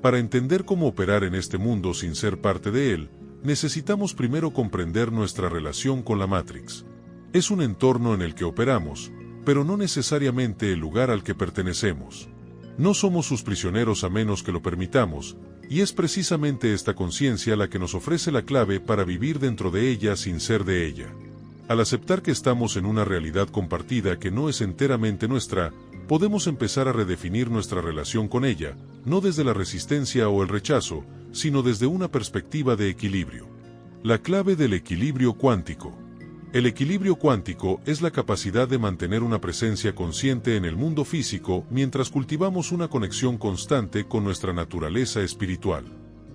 Para entender cómo operar en este mundo sin ser parte de él, necesitamos primero comprender nuestra relación con la Matrix. Es un entorno en el que operamos, pero no necesariamente el lugar al que pertenecemos. No somos sus prisioneros a menos que lo permitamos, y es precisamente esta conciencia la que nos ofrece la clave para vivir dentro de ella sin ser de ella. Al aceptar que estamos en una realidad compartida que no es enteramente nuestra, podemos empezar a redefinir nuestra relación con ella, no desde la resistencia o el rechazo, sino desde una perspectiva de equilibrio. La clave del equilibrio cuántico. El equilibrio cuántico es la capacidad de mantener una presencia consciente en el mundo físico mientras cultivamos una conexión constante con nuestra naturaleza espiritual.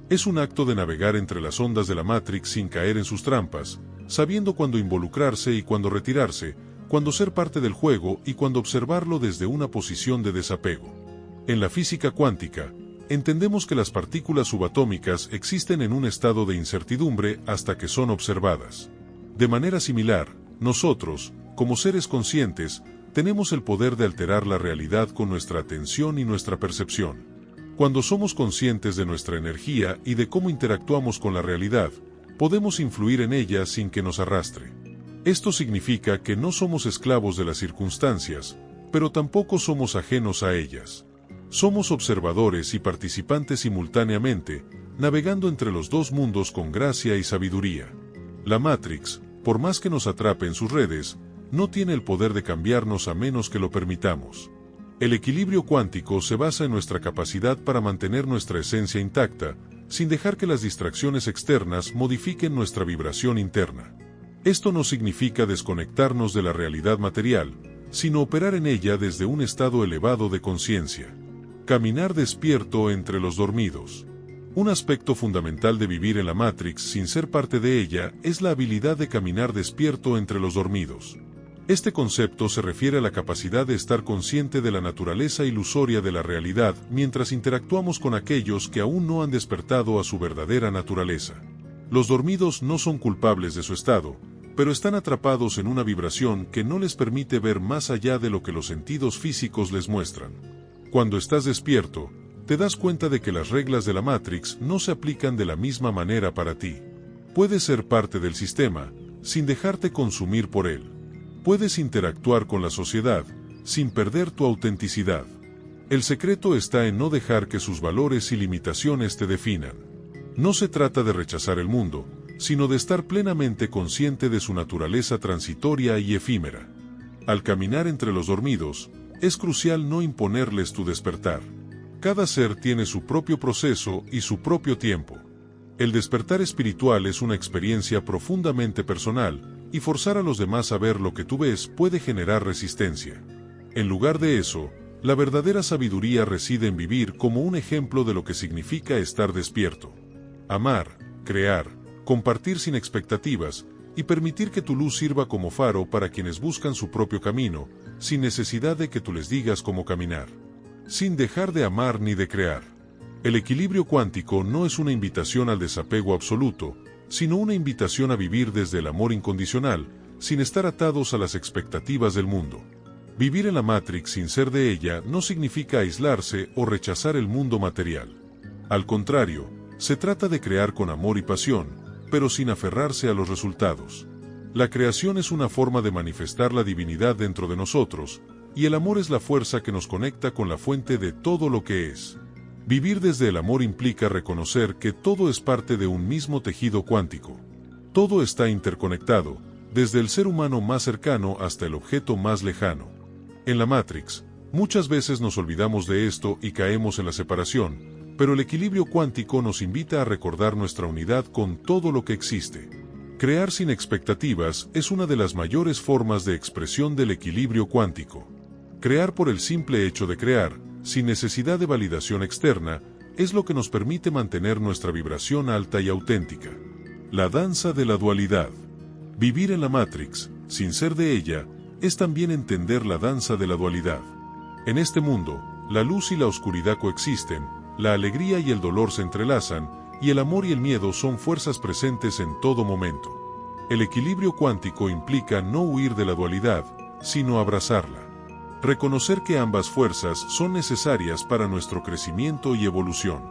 Es un acto de navegar entre las ondas de la Matrix sin caer en sus trampas, sabiendo cuándo involucrarse y cuándo retirarse, cuándo ser parte del juego y cuándo observarlo desde una posición de desapego. En la física cuántica, entendemos que las partículas subatómicas existen en un estado de incertidumbre hasta que son observadas. De manera similar, nosotros, como seres conscientes, tenemos el poder de alterar la realidad con nuestra atención y nuestra percepción. Cuando somos conscientes de nuestra energía y de cómo interactuamos con la realidad, podemos influir en ella sin que nos arrastre. Esto significa que no somos esclavos de las circunstancias, pero tampoco somos ajenos a ellas. Somos observadores y participantes simultáneamente, navegando entre los dos mundos con gracia y sabiduría. La Matrix, por más que nos atrape en sus redes, no tiene el poder de cambiarnos a menos que lo permitamos. El equilibrio cuántico se basa en nuestra capacidad para mantener nuestra esencia intacta, sin dejar que las distracciones externas modifiquen nuestra vibración interna. Esto no significa desconectarnos de la realidad material, sino operar en ella desde un estado elevado de conciencia. Caminar despierto entre los dormidos. Un aspecto fundamental de vivir en la Matrix sin ser parte de ella es la habilidad de caminar despierto entre los dormidos. Este concepto se refiere a la capacidad de estar consciente de la naturaleza ilusoria de la realidad mientras interactuamos con aquellos que aún no han despertado a su verdadera naturaleza. Los dormidos no son culpables de su estado, pero están atrapados en una vibración que no les permite ver más allá de lo que los sentidos físicos les muestran. Cuando estás despierto, te das cuenta de que las reglas de la Matrix no se aplican de la misma manera para ti. Puedes ser parte del sistema, sin dejarte consumir por él. Puedes interactuar con la sociedad, sin perder tu autenticidad. El secreto está en no dejar que sus valores y limitaciones te definan. No se trata de rechazar el mundo, sino de estar plenamente consciente de su naturaleza transitoria y efímera. Al caminar entre los dormidos, es crucial no imponerles tu despertar. Cada ser tiene su propio proceso y su propio tiempo. El despertar espiritual es una experiencia profundamente personal, y forzar a los demás a ver lo que tú ves puede generar resistencia. En lugar de eso, la verdadera sabiduría reside en vivir como un ejemplo de lo que significa estar despierto. Amar, crear, compartir sin expectativas, y permitir que tu luz sirva como faro para quienes buscan su propio camino, sin necesidad de que tú les digas cómo caminar. Sin dejar de amar ni de crear. El equilibrio cuántico no es una invitación al desapego absoluto, sino una invitación a vivir desde el amor incondicional, sin estar atados a las expectativas del mundo. Vivir en la Matrix sin ser de ella no significa aislarse o rechazar el mundo material. Al contrario, se trata de crear con amor y pasión, pero sin aferrarse a los resultados. La creación es una forma de manifestar la divinidad dentro de nosotros, y el amor es la fuerza que nos conecta con la fuente de todo lo que es. Vivir desde el amor implica reconocer que todo es parte de un mismo tejido cuántico. Todo está interconectado, desde el ser humano más cercano hasta el objeto más lejano. En la Matrix, muchas veces nos olvidamos de esto y caemos en la separación, pero el equilibrio cuántico nos invita a recordar nuestra unidad con todo lo que existe. Crear sin expectativas es una de las mayores formas de expresión del equilibrio cuántico. Crear por el simple hecho de crear, sin necesidad de validación externa, es lo que nos permite mantener nuestra vibración alta y auténtica. La danza de la dualidad. Vivir en la Matrix, sin ser de ella, es también entender la danza de la dualidad. En este mundo, la luz y la oscuridad coexisten, la alegría y el dolor se entrelazan, y el amor y el miedo son fuerzas presentes en todo momento. El equilibrio cuántico implica no huir de la dualidad, sino abrazarla. Reconocer que ambas fuerzas son necesarias para nuestro crecimiento y evolución.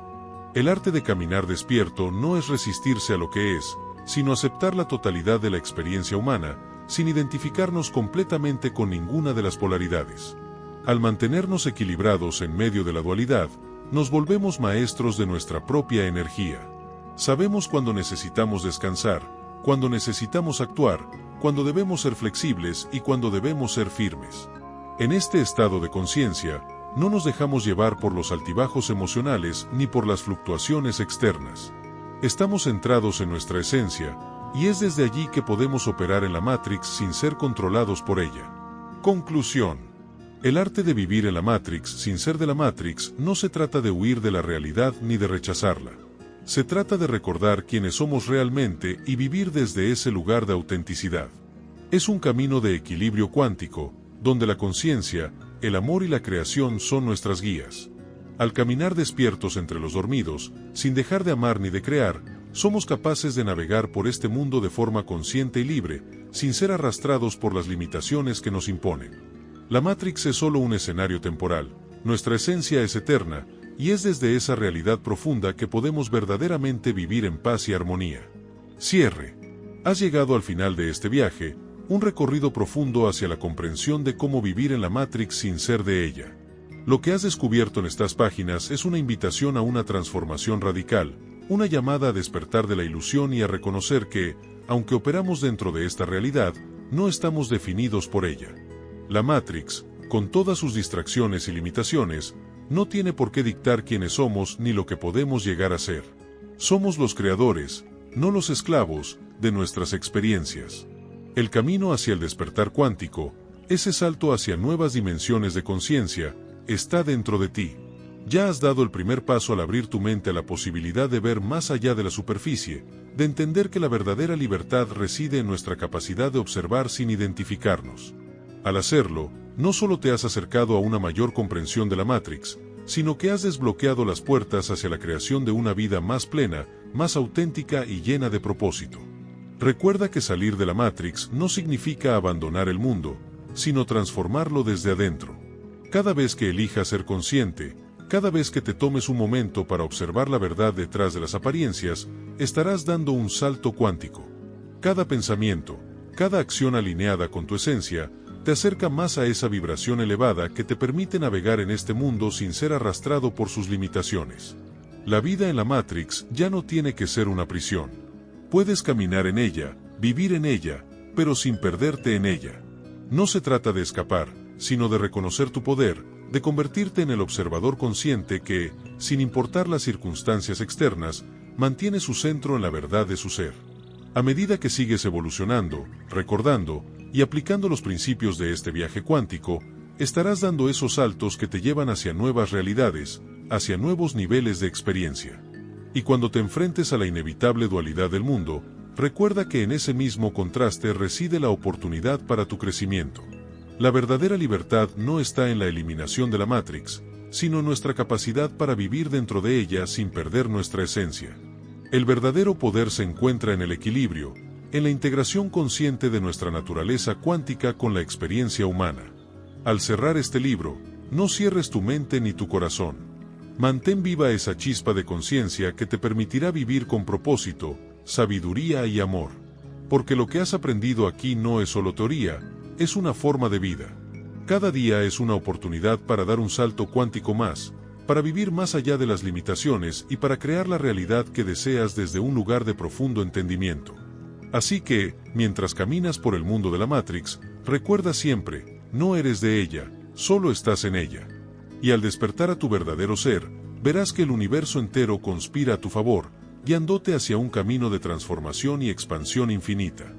El arte de caminar despierto no es resistirse a lo que es, sino aceptar la totalidad de la experiencia humana, sin identificarnos completamente con ninguna de las polaridades. Al mantenernos equilibrados en medio de la dualidad, nos volvemos maestros de nuestra propia energía. Sabemos cuándo necesitamos descansar, cuándo necesitamos actuar, cuándo debemos ser flexibles y cuándo debemos ser firmes. En este estado de conciencia, no nos dejamos llevar por los altibajos emocionales ni por las fluctuaciones externas. Estamos centrados en nuestra esencia, y es desde allí que podemos operar en la Matrix sin ser controlados por ella. Conclusión. El arte de vivir en la Matrix sin ser de la Matrix no se trata de huir de la realidad ni de rechazarla. Se trata de recordar quiénes somos realmente y vivir desde ese lugar de autenticidad. Es un camino de equilibrio cuántico, donde la conciencia, el amor y la creación son nuestras guías. Al caminar despiertos entre los dormidos, sin dejar de amar ni de crear, somos capaces de navegar por este mundo de forma consciente y libre, sin ser arrastrados por las limitaciones que nos imponen. La Matrix es solo un escenario temporal, nuestra esencia es eterna, y es desde esa realidad profunda que podemos verdaderamente vivir en paz y armonía. Cierre. Has llegado al final de este viaje, un recorrido profundo hacia la comprensión de cómo vivir en la Matrix sin ser de ella. Lo que has descubierto en estas páginas es una invitación a una transformación radical, una llamada a despertar de la ilusión y a reconocer que, aunque operamos dentro de esta realidad, no estamos definidos por ella. La Matrix, con todas sus distracciones y limitaciones, no tiene por qué dictar quiénes somos ni lo que podemos llegar a ser. Somos los creadores, no los esclavos, de nuestras experiencias. El camino hacia el despertar cuántico, ese salto hacia nuevas dimensiones de conciencia, está dentro de ti. Ya has dado el primer paso al abrir tu mente a la posibilidad de ver más allá de la superficie, de entender que la verdadera libertad reside en nuestra capacidad de observar sin identificarnos. Al hacerlo, no solo te has acercado a una mayor comprensión de la Matrix, sino que has desbloqueado las puertas hacia la creación de una vida más plena, más auténtica y llena de propósito. Recuerda que salir de la Matrix no significa abandonar el mundo, sino transformarlo desde adentro. Cada vez que elijas ser consciente, cada vez que te tomes un momento para observar la verdad detrás de las apariencias, estarás dando un salto cuántico. Cada pensamiento, cada acción alineada con tu esencia, te acerca más a esa vibración elevada que te permite navegar en este mundo sin ser arrastrado por sus limitaciones. La vida en la Matrix ya no tiene que ser una prisión. Puedes caminar en ella, vivir en ella, pero sin perderte en ella. No se trata de escapar, sino de reconocer tu poder, de convertirte en el observador consciente que, sin importar las circunstancias externas, mantiene su centro en la verdad de su ser. A medida que sigues evolucionando, recordando y aplicando los principios de este viaje cuántico, estarás dando esos saltos que te llevan hacia nuevas realidades, hacia nuevos niveles de experiencia. Y cuando te enfrentes a la inevitable dualidad del mundo, recuerda que en ese mismo contraste reside la oportunidad para tu crecimiento. La verdadera libertad no está en la eliminación de la Matrix, sino en nuestra capacidad para vivir dentro de ella sin perder nuestra esencia. El verdadero poder se encuentra en el equilibrio, en la integración consciente de nuestra naturaleza cuántica con la experiencia humana. Al cerrar este libro, no cierres tu mente ni tu corazón. Mantén viva esa chispa de conciencia que te permitirá vivir con propósito, sabiduría y amor. Porque lo que has aprendido aquí no es solo teoría, es una forma de vida. Cada día es una oportunidad para dar un salto cuántico más, para vivir más allá de las limitaciones y para crear la realidad que deseas desde un lugar de profundo entendimiento. Así que, mientras caminas por el mundo de la Matrix, recuerda siempre, no eres de ella, solo estás en ella. Y al despertar a tu verdadero ser, verás que el universo entero conspira a tu favor, guiándote hacia un camino de transformación y expansión infinita.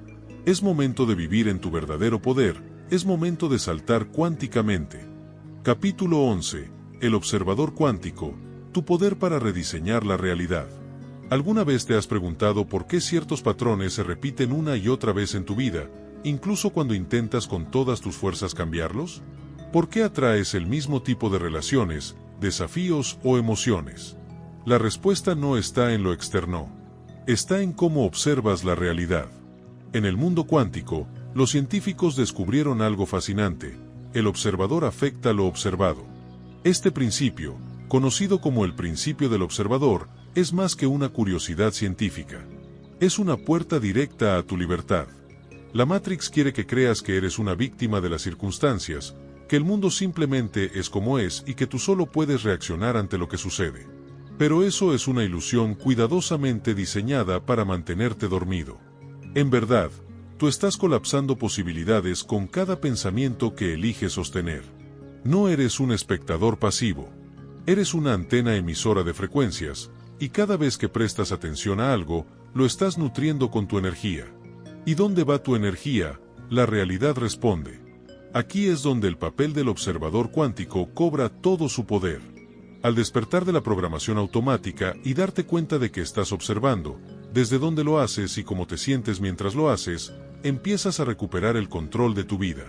Es momento de vivir en tu verdadero poder, es momento de saltar cuánticamente. Capítulo 11. El observador cuántico, tu poder para rediseñar la realidad. ¿Alguna vez te has preguntado por qué ciertos patrones se repiten una y otra vez en tu vida, incluso cuando intentas con todas tus fuerzas cambiarlos? ¿Por qué atraes el mismo tipo de relaciones, desafíos o emociones? La respuesta no está en lo externo. Está en cómo observas la realidad. En el mundo cuántico, los científicos descubrieron algo fascinante: el observador afecta lo observado. Este principio, conocido como el principio del observador, es más que una curiosidad científica. Es una puerta directa a tu libertad. La Matrix quiere que creas que eres una víctima de las circunstancias, que el mundo simplemente es como es y que tú solo puedes reaccionar ante lo que sucede. Pero eso es una ilusión cuidadosamente diseñada para mantenerte dormido. En verdad, tú estás colapsando posibilidades con cada pensamiento que eliges sostener. No eres un espectador pasivo. Eres una antena emisora de frecuencias, y cada vez que prestas atención a algo, lo estás nutriendo con tu energía. ¿Y dónde va tu energía? La realidad responde. Aquí es donde el papel del observador cuántico cobra todo su poder. Al despertar de la programación automática y darte cuenta de que estás observando, desde dónde lo haces y cómo te sientes mientras lo haces, empiezas a recuperar el control de tu vida.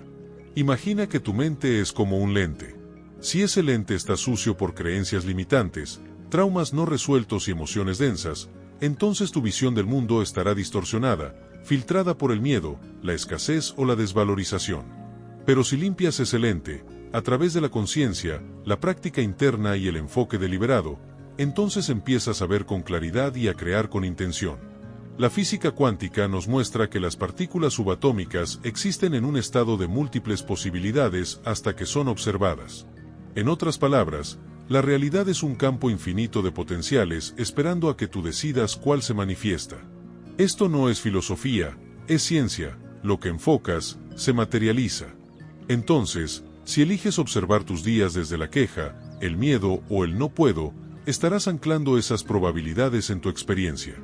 Imagina que tu mente es como un lente. Si ese lente está sucio por creencias limitantes, traumas no resueltos y emociones densas, entonces tu visión del mundo estará distorsionada, filtrada por el miedo, la escasez o la desvalorización. Pero si limpias ese lente, a través de la conciencia, la práctica interna y el enfoque deliberado, entonces empiezas a ver con claridad y a crear con intención. La física cuántica nos muestra que las partículas subatómicas existen en un estado de múltiples posibilidades hasta que son observadas. En otras palabras, la realidad es un campo infinito de potenciales esperando a que tú decidas cuál se manifiesta. Esto no es filosofía, es ciencia. Lo que enfocas, se materializa. Entonces, si eliges observar tus días desde la queja, el miedo o el no puedo, estarás anclando esas probabilidades en tu experiencia.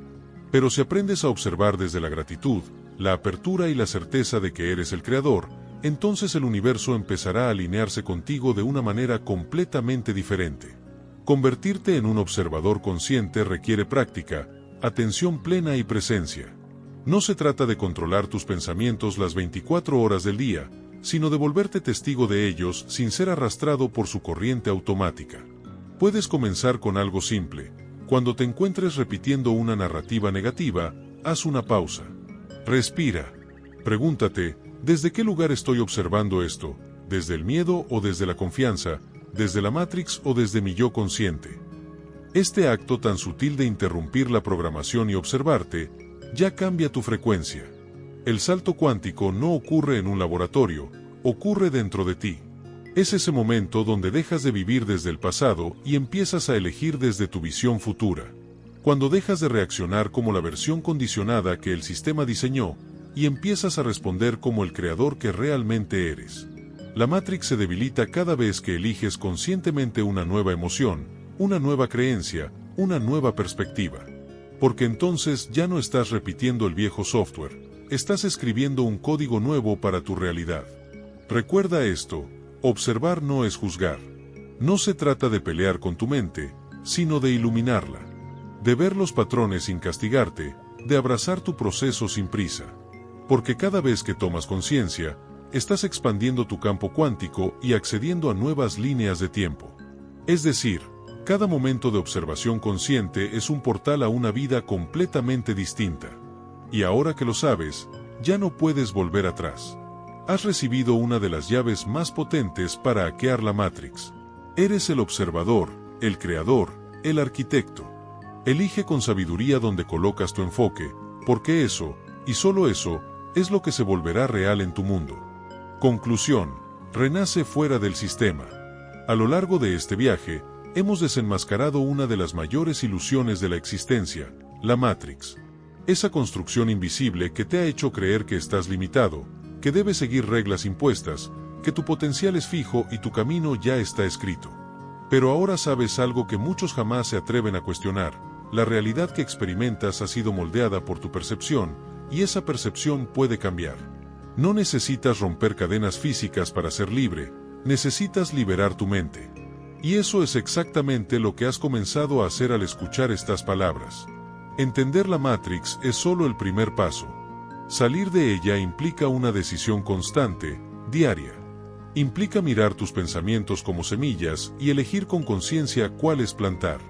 Pero si aprendes a observar desde la gratitud, la apertura y la certeza de que eres el creador, entonces el universo empezará a alinearse contigo de una manera completamente diferente. Convertirte en un observador consciente requiere práctica, atención plena y presencia. No se trata de controlar tus pensamientos las 24 horas del día, sino de volverte testigo de ellos sin ser arrastrado por su corriente automática. Puedes comenzar con algo simple. Cuando te encuentres repitiendo una narrativa negativa, haz una pausa. Respira. Pregúntate, ¿desde qué lugar estoy observando esto? ¿Desde el miedo o desde la confianza? ¿Desde la Matrix o desde mi yo consciente? Este acto tan sutil de interrumpir la programación y observarte, ya cambia tu frecuencia. El salto cuántico no ocurre en un laboratorio, ocurre dentro de ti. Es ese momento donde dejas de vivir desde el pasado y empiezas a elegir desde tu visión futura. Cuando dejas de reaccionar como la versión condicionada que el sistema diseñó y empiezas a responder como el creador que realmente eres. La Matrix se debilita cada vez que eliges conscientemente una nueva emoción, una nueva creencia, una nueva perspectiva. Porque entonces ya no estás repitiendo el viejo software, estás escribiendo un código nuevo para tu realidad. Recuerda esto, observar no es juzgar. No se trata de pelear con tu mente, sino de iluminarla. De ver los patrones sin castigarte, de abrazar tu proceso sin prisa. Porque cada vez que tomas conciencia, estás expandiendo tu campo cuántico y accediendo a nuevas líneas de tiempo. Es decir, cada momento de observación consciente es un portal a una vida completamente distinta. Y ahora que lo sabes, ya no puedes volver atrás. Has recibido una de las llaves más potentes para hackear la Matrix. Eres el observador, el creador, el arquitecto. Elige con sabiduría dónde colocas tu enfoque, porque eso, y solo eso, es lo que se volverá real en tu mundo. Conclusión: renace fuera del sistema. A lo largo de este viaje, hemos desenmascarado una de las mayores ilusiones de la existencia, la Matrix. Esa construcción invisible que te ha hecho creer que estás limitado, que debes seguir reglas impuestas, que tu potencial es fijo y tu camino ya está escrito. Pero ahora sabes algo que muchos jamás se atreven a cuestionar: la realidad que experimentas ha sido moldeada por tu percepción, y esa percepción puede cambiar. No necesitas romper cadenas físicas para ser libre, necesitas liberar tu mente. Y eso es exactamente lo que has comenzado a hacer al escuchar estas palabras. Entender la Matrix es solo el primer paso. Salir de ella implica una decisión constante, diaria. Implica mirar tus pensamientos como semillas y elegir con conciencia cuáles plantar.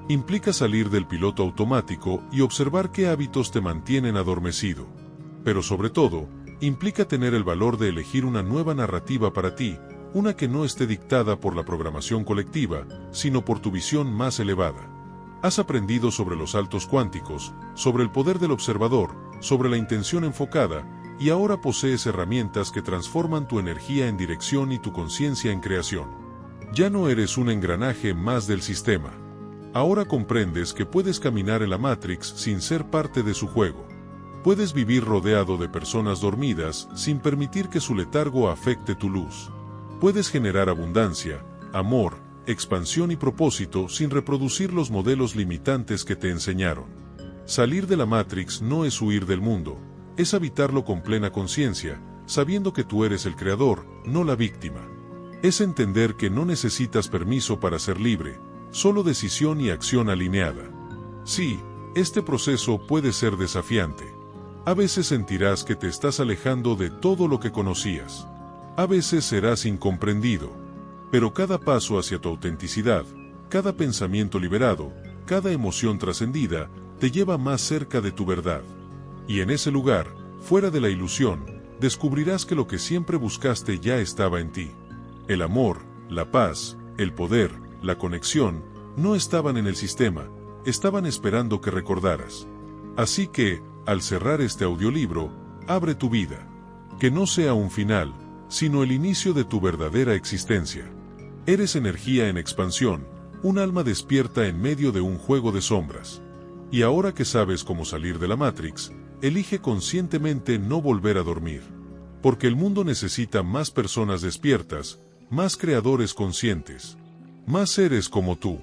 Implica salir del piloto automático y observar qué hábitos te mantienen adormecido. Pero sobre todo, implica tener el valor de elegir una nueva narrativa para ti, una que no esté dictada por la programación colectiva, sino por tu visión más elevada. Has aprendido sobre los saltos cuánticos, sobre el poder del observador, sobre la intención enfocada, y ahora posees herramientas que transforman tu energía en dirección y tu conciencia en creación. Ya no eres un engranaje más del sistema. Ahora comprendes que puedes caminar en la Matrix sin ser parte de su juego. Puedes vivir rodeado de personas dormidas sin permitir que su letargo afecte tu luz. Puedes generar abundancia, amor, expansión y propósito sin reproducir los modelos limitantes que te enseñaron. Salir de la Matrix no es huir del mundo, es habitarlo con plena conciencia, sabiendo que tú eres el creador, no la víctima. Es entender que no necesitas permiso para ser libre, solo decisión y acción alineada. Sí, este proceso puede ser desafiante. A veces sentirás que te estás alejando de todo lo que conocías. A veces serás incomprendido. Pero cada paso hacia tu autenticidad, cada pensamiento liberado, cada emoción trascendida, te lleva más cerca de tu verdad. Y en ese lugar, fuera de la ilusión, descubrirás que lo que siempre buscaste ya estaba en ti. El amor, la paz, el poder, la conexión, no estaban en el sistema, estaban esperando que recordaras. Así que, al cerrar este audiolibro, abre tu vida. Que no sea un final, sino el inicio de tu verdadera existencia. Eres energía en expansión, un alma despierta en medio de un juego de sombras. Y ahora que sabes cómo salir de la Matrix, elige conscientemente no volver a dormir. Porque el mundo necesita más personas despiertas, más creadores conscientes, más seres como tú.